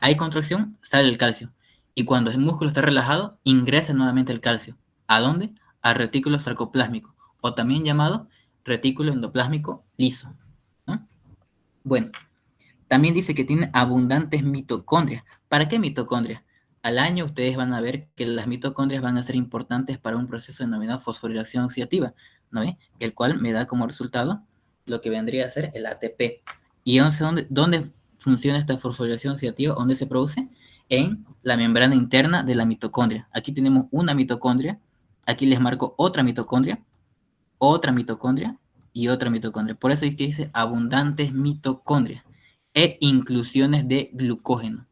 hay contracción, sale el calcio. Y cuando el músculo está relajado, ingresa nuevamente el calcio. ¿A dónde? Al retículo sarcoplásmico, o también llamado retículo endoplásmico liso, ¿no? Bueno, también dice que tiene abundantes mitocondrias. ¿Para qué mitocondrias? Al año ustedes van a ver que las mitocondrias van a ser importantes para un proceso denominado fosforilación oxidativa, ¿no? El cual me da como resultado lo que vendría a ser el ATP. ¿Y dónde funciona esta fosforilación oxidativa? ¿Dónde se produce? En la membrana interna de la mitocondria. Aquí tenemos una mitocondria, aquí les marco otra mitocondria y otra mitocondria. Por eso es que dice abundantes mitocondrias e inclusiones de glucógeno.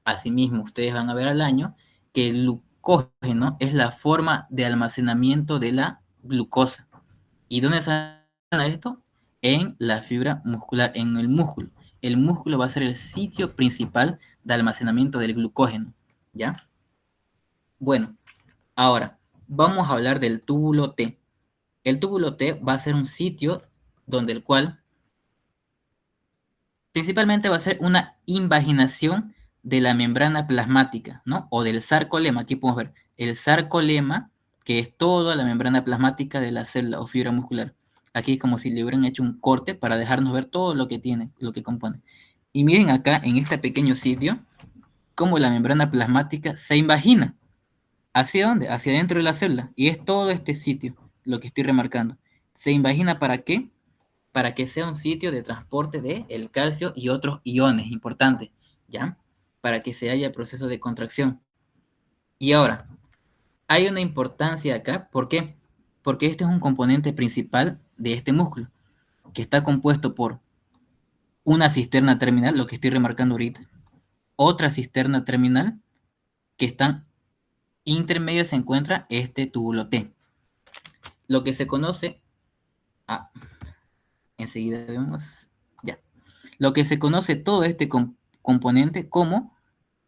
Asimismo, ustedes van a ver al año que el glucógeno es la forma de almacenamiento de la glucosa. ¿Y dónde sale esto? En la fibra muscular, en el músculo. El músculo va a ser el sitio principal de almacenamiento del glucógeno, ¿ya? Bueno, ahora vamos a hablar del túbulo T. El túbulo T va a ser un sitio donde el cual principalmente va a ser una invaginación de la membrana plasmática, ¿no? O del sarcolema. Aquí podemos ver el sarcolema, que es toda la membrana plasmática de la célula o fibra muscular. Aquí es como si le hubieran hecho un corte para dejarnos ver todo lo que tiene, lo que compone. Y miren acá, en este pequeño sitio, cómo la membrana plasmática se invagina. ¿Hacia dónde? Hacia dentro de la célula. Y es todo este sitio lo que estoy remarcando. ¿Se invagina para qué? para que sea un sitio de transporte del calcio y otros iones importantes, ¿ya? Para que se haya el proceso de contracción. Y ahora, hay una importancia acá, ¿por qué? Porque este es un componente principal de este músculo, que está compuesto por una cisterna terminal, lo que estoy remarcando ahorita, otra cisterna terminal, que están intermedio se encuentra este túbulo T. Lo que se conoce, enseguida vemos, ya. Lo que se conoce todo este componente como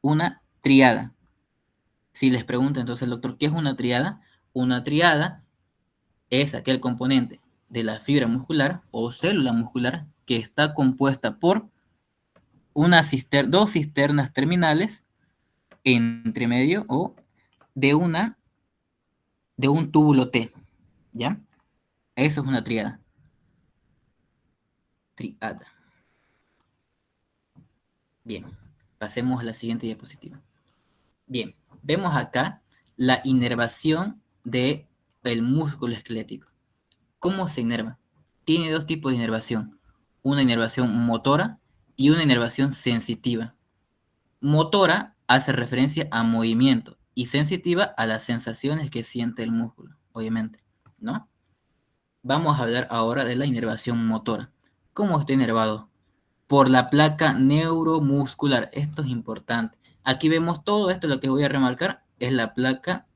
una triada. Si les pregunta entonces el doctor, ¿qué es una triada? Una triada es aquel componente de la fibra muscular o célula muscular que está compuesta por dos cisternas terminales entre medio o de un túbulo T, ¿ya? Eso es una triada. Triada. Bien, pasemos a la siguiente diapositiva. Bien, vemos acá la inervación del músculo esquelético. ¿Cómo se inerva? Tiene dos tipos de inervación. Una inervación motora y una inervación sensitiva. Motora hace referencia a movimiento y sensitiva a las sensaciones que siente el músculo, obviamente, ¿no? Vamos a hablar ahora de la inervación motora. ¿Cómo está inervado? Por la placa neuromuscular. Esto es importante. Aquí vemos todo esto, lo que voy a remarcar es la placa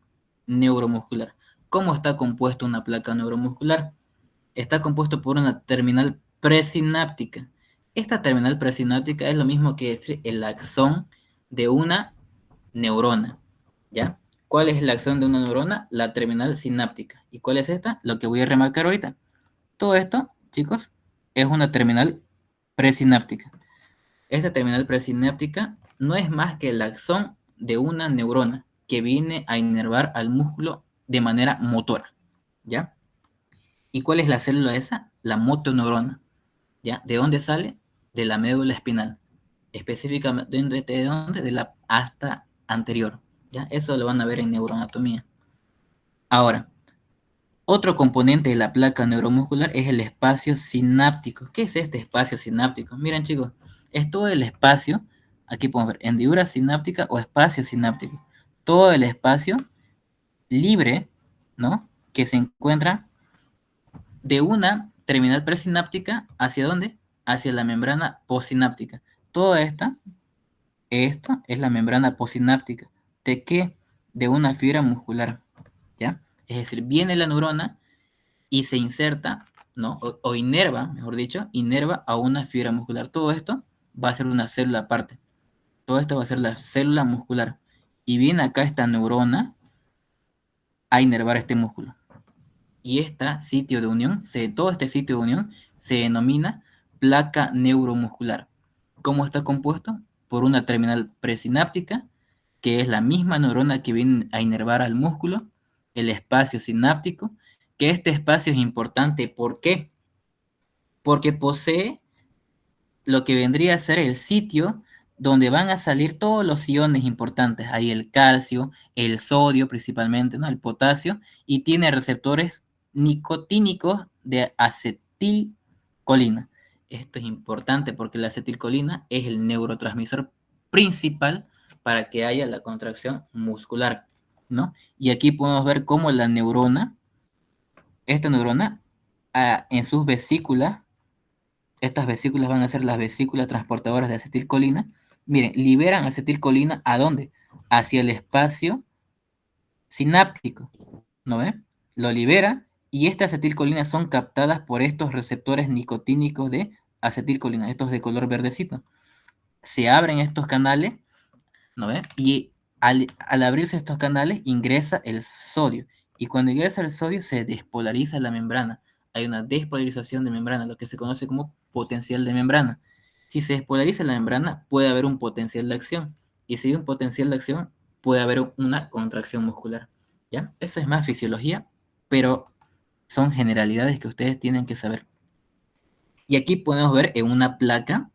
neuromuscular. ¿Cómo está compuesta una placa neuromuscular? Está compuesto por una terminal presináptica. Esta terminal presináptica es lo mismo que decir el axón de una neurona, ¿ya? ¿Cuál es el axón de una neurona? La terminal sináptica. ¿Y cuál es esta? Lo que voy a remarcar ahorita. Todo esto, chicos, es una terminal presináptica. Esta terminal presináptica no es más que el axón de una neurona que viene a inervar al músculo de manera motora, ¿ya? ¿Y cuál es la célula esa? La motoneurona, ¿ya? ¿De dónde sale? De la médula espinal. Específicamente, ¿de dónde? De la asta anterior, ¿ya? Eso lo van a ver en neuroanatomía. Ahora, otro componente de la placa neuromuscular es el espacio sináptico. ¿Qué es este espacio sináptico? Miren, chicos, es todo el espacio, aquí podemos ver, hendidura sináptica o espacio sináptico. Todo el espacio libre, ¿no? Que se encuentra de una terminal presináptica, ¿hacia dónde? Hacia la membrana postsináptica. Toda esto es la membrana postsináptica. ¿De qué? De una fibra muscular, ¿ya? Es decir, viene la neurona y se inserta, ¿no? O inerva, mejor dicho, inerva a una fibra muscular. Todo esto va a ser una célula aparte. Todo esto va a ser la célula muscular. Y viene acá esta neurona a inervar este músculo. Y este sitio de unión, todo este sitio de unión se denomina placa neuromuscular. ¿Cómo está compuesto? Por una terminal presináptica, que es la misma neurona que viene a inervar al músculo, el espacio sináptico, que este espacio es importante. ¿Por qué? Porque posee lo que vendría a ser el sitio donde van a salir todos los iones importantes. Hay el calcio, el sodio principalmente, ¿no? El potasio, y tiene receptores nicotínicos de acetilcolina. Esto es importante porque la acetilcolina es el neurotransmisor principal para que haya la contracción muscular, ¿no? Y aquí podemos ver cómo la neurona, esta neurona, en sus vesículas, estas vesículas van a ser las vesículas transportadoras de acetilcolina. Miren, liberan acetilcolina ¿a dónde? Hacia el espacio sináptico, ¿no ven? Lo libera y estas acetilcolinas son captadas por estos receptores nicotínicos de acetilcolina, estos de color verdecito. Se abren estos canales, ¿no ven? Y al abrirse estos canales ingresa el sodio. Y cuando ingresa el sodio se despolariza la membrana. Hay una despolarización de membrana, lo que se conoce como potencial de membrana. Si se despolariza la membrana, puede haber un potencial de acción. Y si hay un potencial de acción, puede haber una contracción muscular, ¿ya? Eso es más fisiología, pero son generalidades que ustedes tienen que saber. Y aquí podemos ver en una placa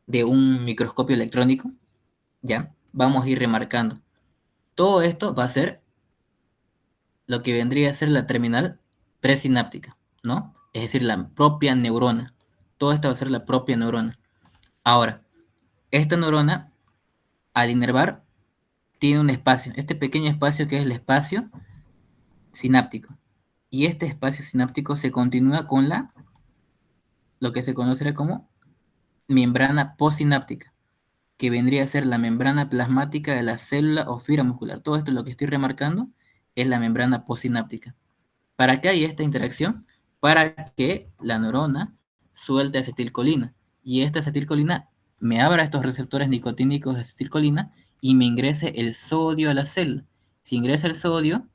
de un microscopio electrónico, ¿ya? Vamos a ir remarcando. Todo esto va a ser lo que vendría a ser la terminal presináptica, ¿no? es decir, la propia neurona. Todo esto va a ser la propia neurona. Ahora, esta neurona, al inervar, tiene un espacio, este pequeño espacio que es el espacio sináptico. Y este espacio sináptico se continúa con lo que se conocerá como membrana postsináptica, que vendría a ser la membrana plasmática de la célula o fibra muscular. Todo esto, lo que estoy remarcando, es la membrana postsináptica. ¿Para qué hay esta interacción? Para que la neurona suelte acetilcolina, y esta acetilcolina me abra estos receptores nicotínicos de acetilcolina y me ingrese el sodio a la célula. Si ingresa el sodio,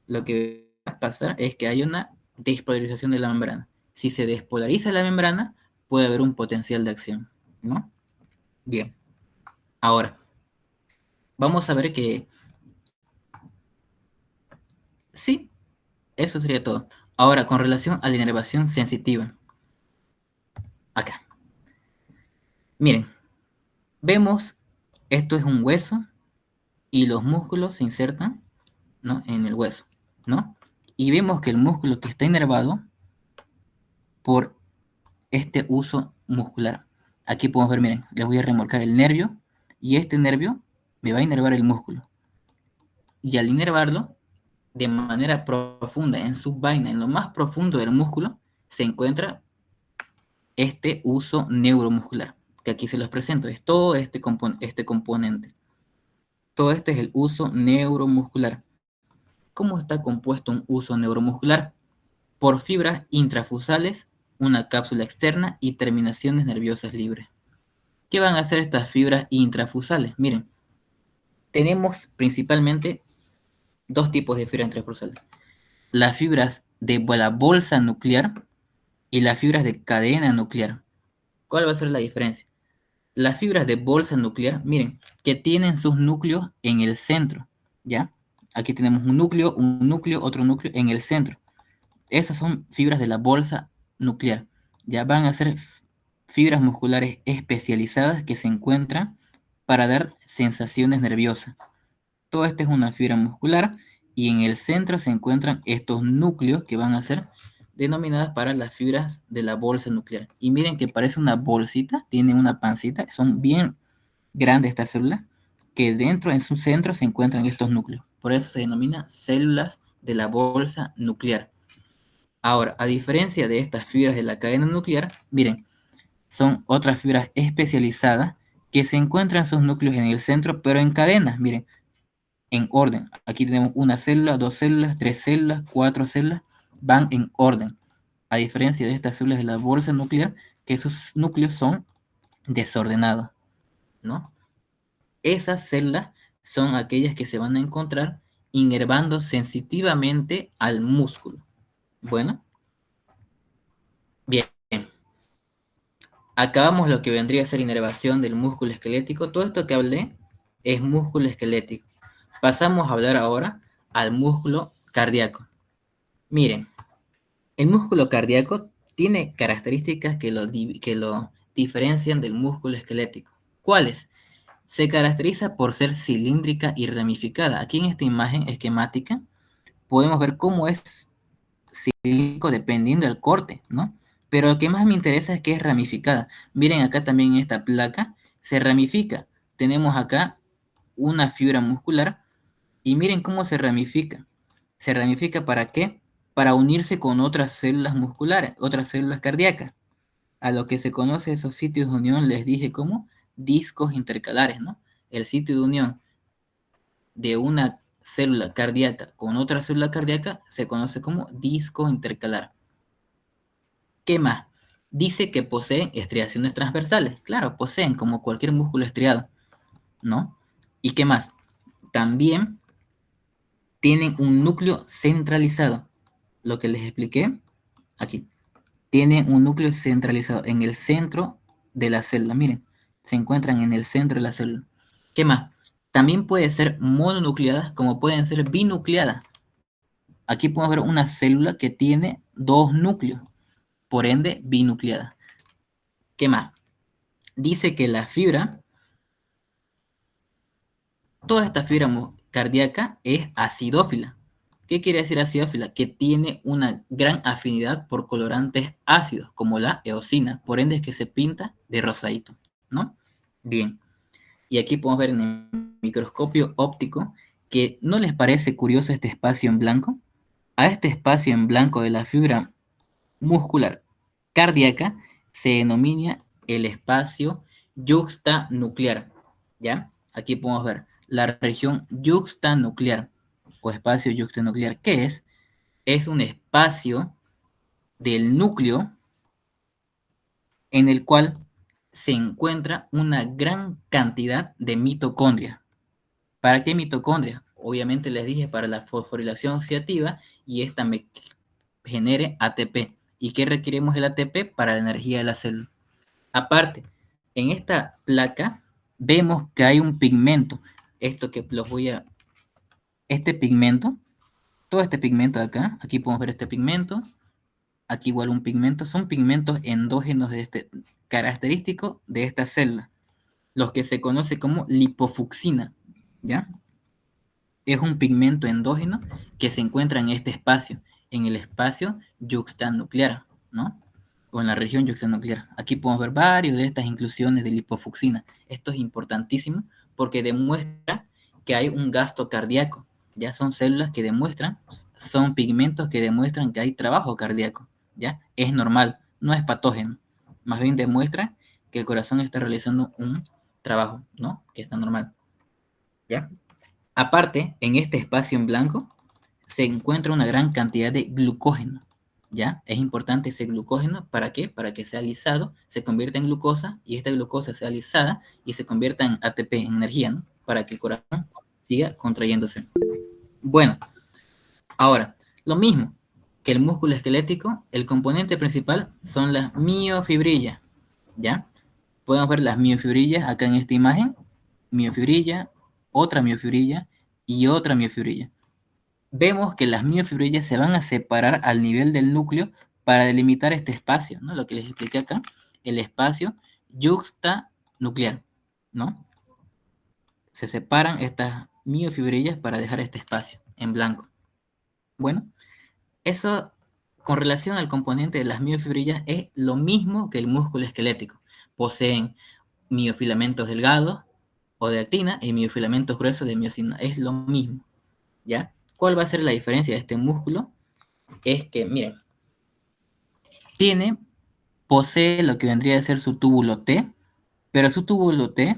lo que va a pasar es que hay una despolarización de la membrana. Si se despolariza la membrana, puede haber un potencial de acción, ¿no? Bien. Ahora, vamos a ver que sí, eso sería todo. Ahora, con relación a la inervación sensitiva. Acá. Miren, vemos, esto es un hueso y los músculos se insertan, ¿no?, en el hueso, ¿no? Y vemos que el músculo que está inervado por este uso muscular. Aquí podemos ver, miren, les voy a remolcar el nervio y este nervio me va a inervar el músculo. Y al inervarlo, de manera profunda, en su vaina, en lo más profundo del músculo, se encuentra este uso neuromuscular, que aquí se los presento, es todo este componente. Todo este es el uso neuromuscular. ¿Cómo está compuesto un uso neuromuscular? Por fibras intrafusales, una cápsula externa y terminaciones nerviosas libres. ¿Qué van a hacer estas fibras intrafusales? Miren, tenemos principalmente dos tipos de fibras intrafusales. Las fibras de la bolsa nuclear y las fibras de cadena nuclear. ¿Cuál va a ser la diferencia? Las fibras de bolsa nuclear, miren, que tienen sus núcleos en el centro, ¿ya? Aquí tenemos un núcleo, otro núcleo en el centro. Esas son fibras de la bolsa nuclear. Ya van a ser fibras musculares especializadas que se encuentran para dar sensaciones nerviosas. Todo esto es una fibra muscular y en el centro se encuentran estos núcleos que van a ser denominadas para las fibras de la bolsa nuclear. Y miren que parece una bolsita, tiene una pancita, son bien grandes estas células, que dentro, en su centro, se encuentran estos núcleos. Por eso se denomina células de la bolsa nuclear. Ahora, a diferencia de estas fibras de la cadena nuclear, miren, son otras fibras especializadas que se encuentran sus núcleos en el centro, pero en cadenas, miren, en orden. Aquí tenemos una célula, dos células, tres células, cuatro células, van en orden. A diferencia de estas células de la bolsa nuclear, que sus núcleos son desordenados, ¿no? Esas células son aquellas que se van a encontrar inervando sensitivamente al músculo. Bueno, bien. Acabamos lo que vendría a ser inervación del músculo esquelético. Todo esto que hablé es músculo esquelético. Pasamos a hablar ahora al músculo cardíaco. Miren, el músculo cardíaco tiene características que lo diferencian del músculo esquelético. ¿Cuáles? Se caracteriza por ser cilíndrica y ramificada. Aquí en esta imagen esquemática podemos ver cómo es cilíndrico dependiendo del corte, ¿no? Pero lo que más me interesa es que es ramificada. Miren acá también en esta placa se ramifica. Tenemos acá una fibra muscular y miren cómo se ramifica. ¿Se ramifica para qué? Para unirse con otras células musculares, otras células cardíacas. A lo que se conoce esos sitios de unión, les dije como discos intercalares, ¿no? El sitio de unión de una célula cardíaca con otra célula cardíaca se conoce como disco intercalar. ¿Qué más? Dice que poseen estriaciones transversales. Claro, poseen como cualquier músculo estriado, ¿no? ¿Y qué más? También tienen un núcleo centralizado. Lo que les expliqué aquí. Tienen un núcleo centralizado en el centro de la célula. Miren, se encuentran en el centro de la célula. ¿Qué más? También puede ser mononucleadas como pueden ser binucleadas. Aquí podemos ver una célula que tiene dos núcleos, por ende binucleada. ¿Qué más? Dice que la fibra, toda esta fibra cardíaca es acidófila. ¿Qué quiere decir acidófila? Que tiene una gran afinidad por colorantes ácidos, como la eosina, por ende es que se pinta de rosadito, ¿no? Bien, y aquí podemos ver en el microscopio óptico que ¿no les parece curioso este espacio en blanco? A este espacio en blanco de la fibra muscular cardíaca se denomina el espacio yuxtanuclear, ¿ya? Aquí podemos ver la región yuxtanuclear o espacio yuxtanuclear. ¿Qué es? Es un espacio del núcleo en el cual se encuentra una gran cantidad de mitocondrias. ¿Para qué mitocondrias? Obviamente les dije para la fosforilación oxidativa y esta me genere ATP. ¿Y qué requerimos el ATP? Para la energía de la célula. Aparte, en esta placa vemos que hay un pigmento. Esto que los voy a... Este pigmento, todo este pigmento de acá, aquí podemos ver este pigmento, aquí igual un pigmento, son pigmentos endógenos de este característico de esta célula, los que se conoce como lipofucsina, ¿ya? Es un pigmento endógeno que se encuentra en este espacio, en el espacio yuxtanuclear, ¿no? O en la región yuxtanuclear. Aquí podemos ver varios de estas inclusiones de lipofucsina. Esto es importantísimo porque demuestra que hay un gasto cardíaco. Ya son células que demuestran, son pigmentos que demuestran que hay trabajo cardíaco. ¿Ya? Es normal, no es patógeno. Más bien demuestra que el corazón está realizando un trabajo, ¿no? Que está normal. ¿Ya? Aparte, en este espacio en blanco se encuentra una gran cantidad de glucógeno, ¿ya? Es importante ese glucógeno, ¿para qué? Para que sea lisado, se convierta en glucosa, y esta glucosa sea lisada y se convierta en ATP, en energía, ¿no? Para que el corazón siga contrayéndose. Bueno, ahora, lo mismo que el músculo esquelético, el componente principal son las miofibrillas, ¿ya? Podemos ver las miofibrillas acá en esta imagen, miofibrilla, otra miofibrilla y otra miofibrilla. Vemos que las miofibrillas se van a separar al nivel del núcleo para delimitar este espacio, ¿no? Lo que les expliqué acá, el espacio yuxtanuclear, ¿no? Se separan estas miofibrillas para dejar este espacio en blanco. Bueno, eso con relación al componente de las miofibrillas es lo mismo que el músculo esquelético. Poseen miofilamentos delgados o de actina y miofilamentos gruesos de miosina. Es lo mismo, ¿ya? ¿Cuál va a ser la diferencia de este músculo? Es que, miren, posee lo que vendría a ser su túbulo T, pero su túbulo T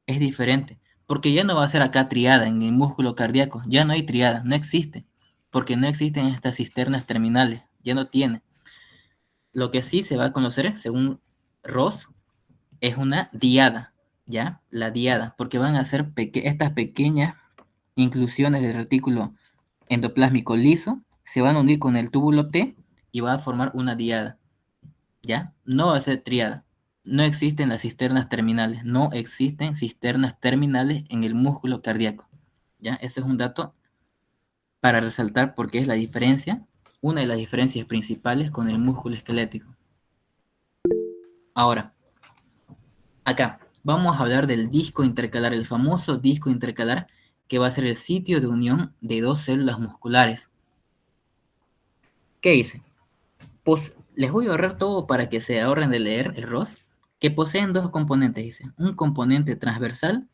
es diferente, porque ya no va a ser acá triada en el músculo cardíaco, ya no hay triada, no existe, porque no existen estas cisternas terminales, ya no tiene. Lo que sí se va a conocer, según Ross, es una diada, ¿ya? La diada, porque van a ser estas pequeñas inclusiones del retículo endoplásmico liso, se van a unir con el túbulo T y va a formar una diada, ¿ya? No va a ser triada. No existen las cisternas terminales, no existen cisternas terminales en el músculo cardíaco, ¿ya? Ese es un dato para resaltar porque es la diferencia, una de las diferencias principales con el músculo esquelético. Ahora, acá vamos a hablar del disco intercalar, el famoso disco intercalar, que va a ser el sitio de unión de dos células musculares. ¿Qué dice? Pues les voy a ahorrar todo para que se ahorren de leer el ROS, que poseen dos componentes, dice, un componente transversal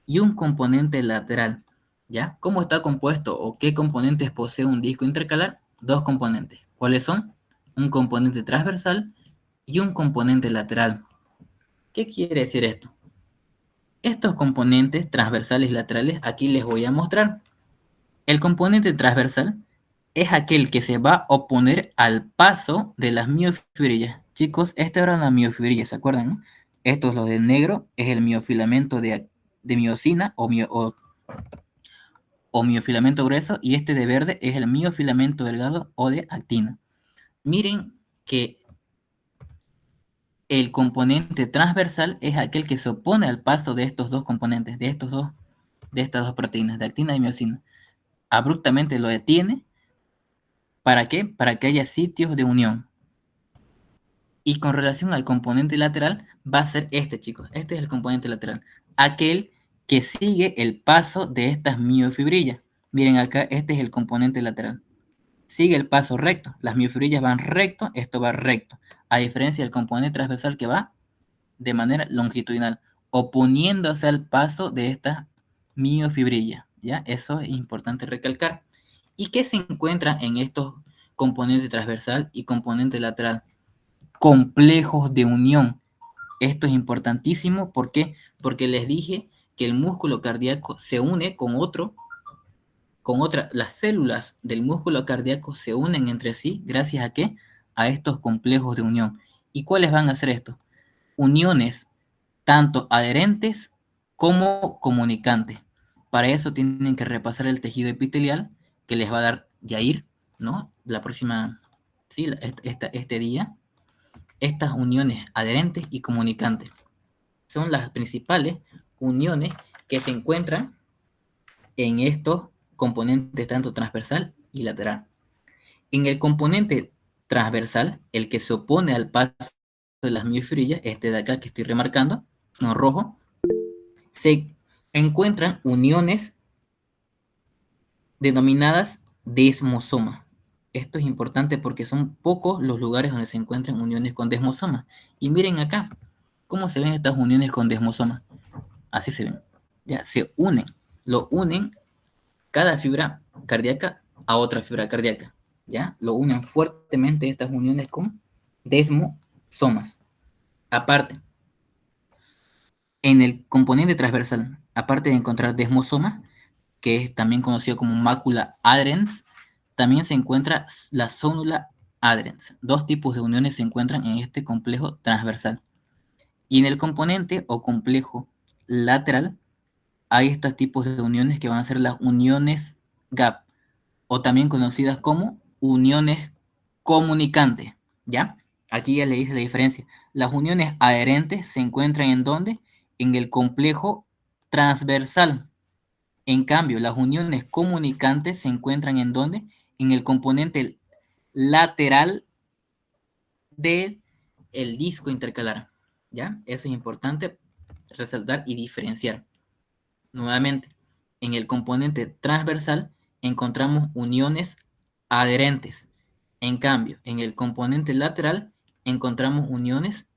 y un componente lateral, ¿ya? ¿Cómo está compuesto o qué componentes posee un disco intercalar? Dos componentes. ¿Cuáles son? Un componente transversal y un componente lateral. ¿Qué quiere decir esto? Estos componentes transversales y laterales aquí les voy a mostrar. El componente transversal es aquel que se va a oponer al paso de las miofibrillas. Chicos, esta era una miofibrilla, ¿se acuerdan? ¿No? Estos, los de negro, es el miofilamento de miosina o miofilamento grueso, y este de verde es el miofilamento delgado o de actina. Miren que el componente transversal es aquel que se opone al paso de estos dos componentes, de estas dos proteínas, de actina y miosina. Abruptamente lo detiene. ¿Para qué? Para que haya sitios de unión. Y con relación al componente lateral, va a ser este, chicos. Este es el componente lateral. Aquel que sigue el paso de estas miofibrillas. Miren acá, este es el componente lateral. Sigue el paso recto. Las miofibrillas van recto, esto va recto. A diferencia del componente transversal que va de manera longitudinal, oponiéndose al paso de esta miofibrilla. ¿Ya? Eso es importante recalcar. ¿Y qué se encuentra en estos componentes transversal y componente lateral? Complejos de unión. Esto es importantísimo. ¿Por qué? Porque les dije que el músculo cardíaco se une con las células del músculo cardíaco se unen entre sí gracias a qué? A estos complejos de unión. ¿Y cuáles van a ser estos? Uniones tanto adherentes como comunicantes. Para eso tienen que repasar el tejido epitelial que les va a dar Yair, ¿no? La próxima, sí, este día. Estas uniones adherentes y comunicantes son las principales uniones que se encuentran en estos componentes tanto transversal y lateral. En el componente transversal, el que se opone al paso de las miofibrillas, este de acá que estoy remarcando, en rojo, se encuentran uniones denominadas desmosoma. Esto es importante porque son pocos los lugares donde se encuentran uniones con desmosoma. Y miren acá, ¿cómo se ven estas uniones con desmosoma? Así se ven. Ya, se unen, lo unen cada fibra cardíaca a otra fibra cardíaca. ¿Ya? Lo unen fuertemente estas uniones con desmosomas. Aparte, en el componente transversal, aparte de encontrar desmosoma, que es también conocido como mácula adherens, también se encuentra la zonula adherens. Dos tipos de uniones se encuentran en este complejo transversal. Y en el componente o complejo lateral hay estos tipos de uniones que van a ser las uniones GAP, o también conocidas como uniones comunicantes, ¿ya? Aquí ya le dice la diferencia. Las uniones adherentes se encuentran ¿en dónde? En el complejo transversal. En cambio, las uniones comunicantes se encuentran ¿en dónde? En el componente lateral del disco intercalar, ¿ya? Eso es importante resaltar y diferenciar. Nuevamente, en el componente transversal encontramos uniones adherentes. En cambio, en el componente lateral encontramos uniones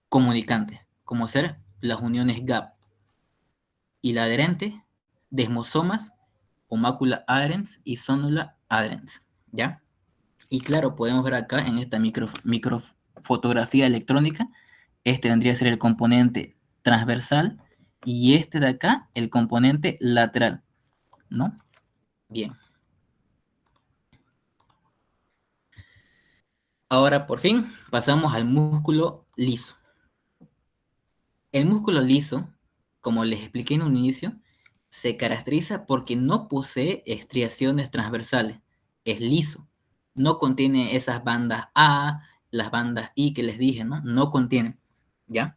comunicantes, como ser las uniones GAP. Y la adherente, desmosomas o mácula adherens y zonula adherens, ¿ya? Y claro, podemos ver acá en esta microfotografía electrónica, este vendría a ser el componente transversal y este de acá, el componente lateral, ¿no? Bien. Ahora, por fin, pasamos al músculo liso. El músculo liso, como les expliqué en un inicio, se caracteriza porque no posee estriaciones transversales. Es liso. No contiene esas bandas A, las bandas I que les dije, ¿no? No contienen, ¿ya?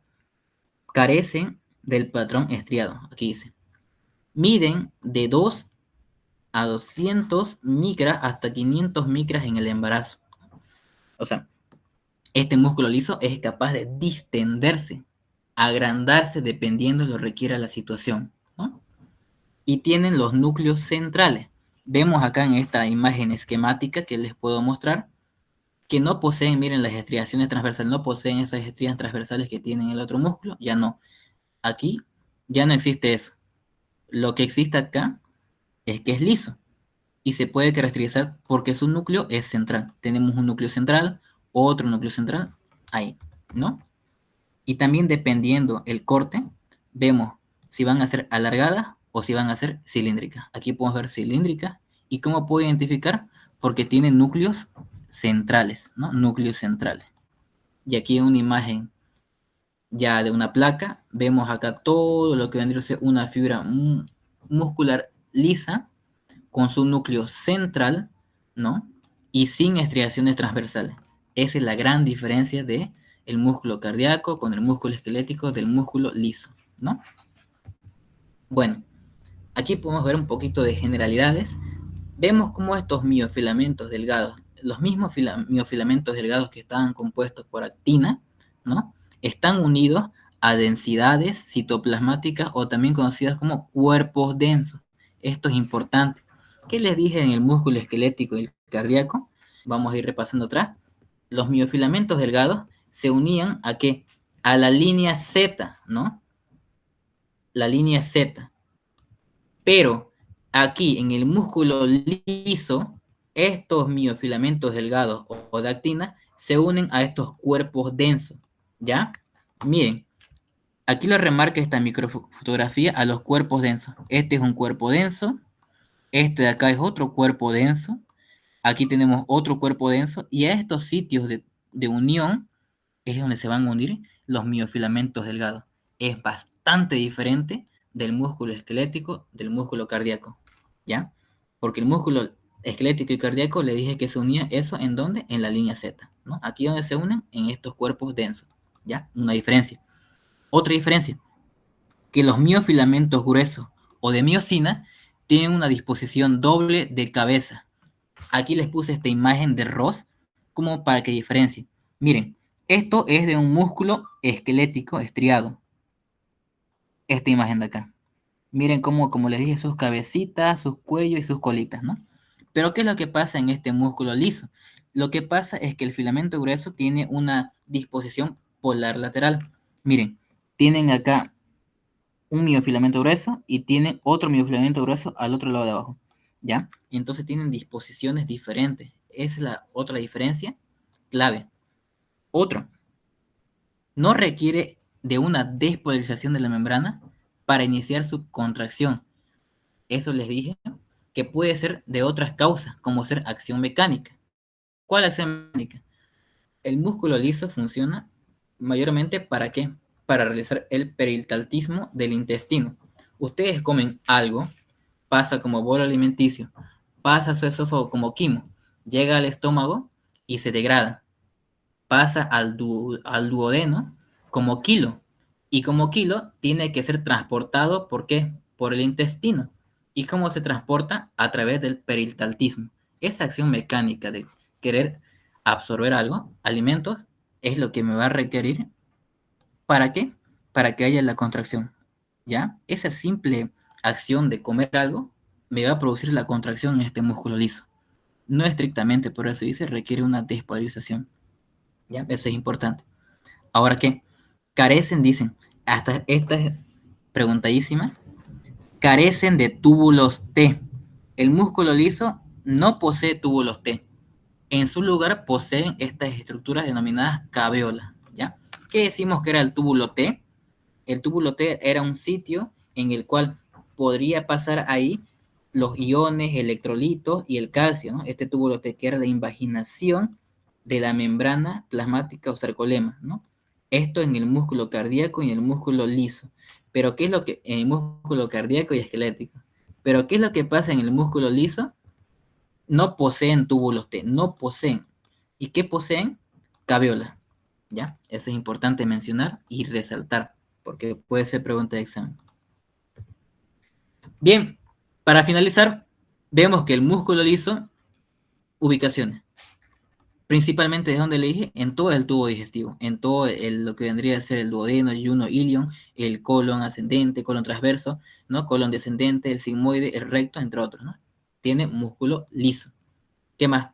Carecen del patrón estriado. Aquí dice. Miden de 2 a 200 micras hasta 500 micras en el embarazo. O sea, este músculo liso es capaz de distenderse, agrandarse dependiendo de lo que requiera la situación, ¿no? Y tienen los núcleos centrales. Vemos acá en esta imagen esquemática que les puedo mostrar que no poseen, miren, las estriaciones transversales, no poseen esas estrías transversales que tienen el otro músculo, ya no. Aquí ya no existe eso. Lo que existe acá es que es liso y se puede caracterizar porque su núcleo es central. Tenemos un núcleo central, otro núcleo central, ahí, ¿no? Y también dependiendo el corte, vemos si van a ser alargadas o si van a ser cilíndricas. Aquí podemos ver cilíndricas. ¿Y cómo puedo identificar? Porque tienen núcleos centrales, ¿no? Núcleos centrales. Y aquí en una imagen ya de una placa, vemos acá todo lo que vendría a ser una fibra muscular lisa con su núcleo central, ¿no? Y sin estriaciones transversales. Esa es la gran diferencia de el músculo cardíaco con el músculo esquelético del músculo liso, ¿no? Bueno, aquí podemos ver un poquito de generalidades. Vemos cómo estos miofilamentos delgados, los mismos miofilamentos delgados que estaban compuestos por actina, ¿no? Están unidos a densidades citoplasmáticas o también conocidas como cuerpos densos. Esto es importante ¿Qué les dije en el músculo esquelético y el cardíaco? Vamos a ir repasando atrás. Los miofilamentos delgados se unían ¿a qué? A la línea Z, ¿no? La línea Z. Pero aquí en el músculo liso, estos miofilamentos delgados o de actina se unen a estos cuerpos densos, ¿ya? Miren, aquí lo remarca esta microfotografía a los cuerpos densos. Este es un cuerpo denso, este de acá es otro cuerpo denso, aquí tenemos otro cuerpo denso, y a estos sitios de unión es donde se van a unir los miofilamentos delgados. Es bastante diferente del músculo esquelético, del músculo cardíaco, ¿ya? Porque el músculo esquelético y cardíaco le dije que se unía eso ¿en dónde? En la línea Z, ¿no? Aquí donde se unen en estos cuerpos densos, ¿ya? Una diferencia. Otra diferencia, que los miofilamentos gruesos o de miosina tienen una disposición doble de cabeza. Aquí les puse esta imagen de Ross como para que diferencien. Miren, esto es de un músculo esquelético estriado. Esta imagen de acá. Miren cómo, como les dije, sus cabecitas, sus cuellos y sus colitas, ¿no? Pero ¿qué es lo que pasa en este músculo liso? Lo que pasa es que el filamento grueso tiene una disposición polar lateral. Miren, tienen acá un miofilamento grueso y tienen otro miofilamento grueso al otro lado de abajo, ¿ya? Entonces tienen disposiciones diferentes. Esa es la otra diferencia clave. Otro, no requiere de una despolarización de la membrana para iniciar su contracción. Eso les dije que puede ser de otras causas, como ser acción mecánica. ¿Cuál acción mecánica? El músculo liso funciona mayormente ¿para qué? Para realizar el peristaltismo del intestino. Ustedes comen algo, pasa como bolo alimenticio, pasa a su esófago como quimo, llega al estómago y se degrada. Pasa al duodeno como kilo. Y como kilo tiene que ser transportado, ¿por qué? Por el intestino. ¿Y cómo se transporta? A través del peristaltismo. Esa acción mecánica de querer absorber algo, alimentos, es lo que me va a requerir. ¿Para qué? Para que haya la contracción, ¿ya? Esa simple acción de comer algo me va a producir la contracción en este músculo liso. No estrictamente, por eso dice, requiere una despolarización, ¿ya? Eso es importante. Ahora, ¿qué? Carecen, dicen, hasta esta es preguntadísima, carecen de túbulos T. El músculo liso no posee túbulos T. En su lugar poseen estas estructuras denominadas caveolas, ¿ya? ¿Qué decimos que era el túbulo T? El túbulo T era un sitio en el cual podría pasar ahí los iones, electrolitos y el calcio, ¿no? Este túbulo T, que era la invaginación de la membrana plasmática o sarcolema, ¿no? Esto en el músculo cardíaco y en el músculo liso. Pero ¿qué es lo que en el músculo cardíaco y esquelético? Pero ¿qué es lo que pasa en el músculo liso? No poseen túbulos T, no poseen. ¿Y qué poseen? Caveolas, ¿ya? Eso es importante mencionar y resaltar, porque puede ser pregunta de examen. Bien, para finalizar, vemos que el músculo liso, ubicaciones. Principalmente, ¿de dónde le dije? En todo el tubo digestivo, en todo lo que vendría a ser el duodeno, yuno, ilion, el colon ascendente, colon transverso, ¿no? Colon descendente, el sigmoide, el recto, entre otros, ¿no? Tiene músculo liso. ¿Qué más?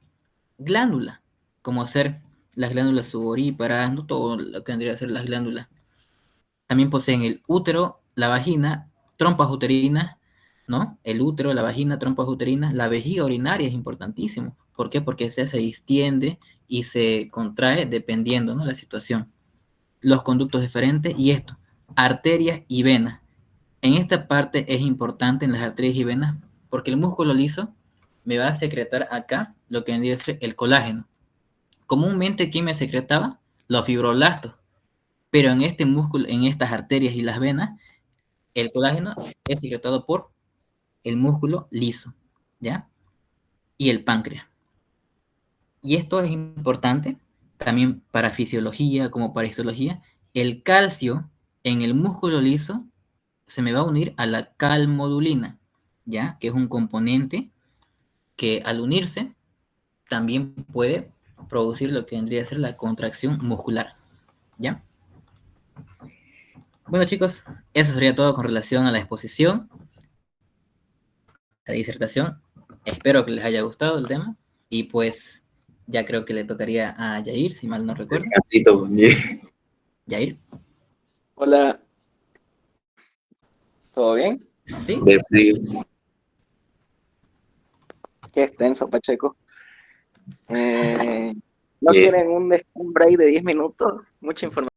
Glándula, como ser las glándulas sudoríparas, no todo lo que vendría a ser las glándulas. También poseen el útero, la vagina, trompas uterinas, ¿no? El útero, la vagina, trompas uterinas, la vejiga urinaria es importantísimo. ¿Por qué? Porque se distiende y se contrae dependiendo, ¿no? La situación. Los conductos deferentes y esto, arterias y venas. En esta parte es importante en las arterias y venas porque el músculo liso me va a secretar acá lo que vendría a ser el colágeno. Comúnmente, ¿quién me secretaba? Los fibroblastos. Pero en este músculo, en estas arterias y las venas, el colágeno es secretado por el músculo liso, ¿ya? Y el páncreas. Y esto es importante también para fisiología como para histología. El calcio en el músculo liso se me va a unir a la calmodulina, ¿ya? Que es un componente que al unirse también puede producir lo que vendría a ser la contracción muscular, ¿ya? Bueno, chicos, eso sería todo con relación a la exposición, a la disertación. espero que les haya gustado el tema. Y pues ya creo que le tocaría a Yair, si mal no recuerdo. Descansito. Yair. Hola, ¿todo bien? Sí. De frío. Qué extenso, Pacheco. ¿No Yeah. quieren un break de 10 minutos? Mucha información.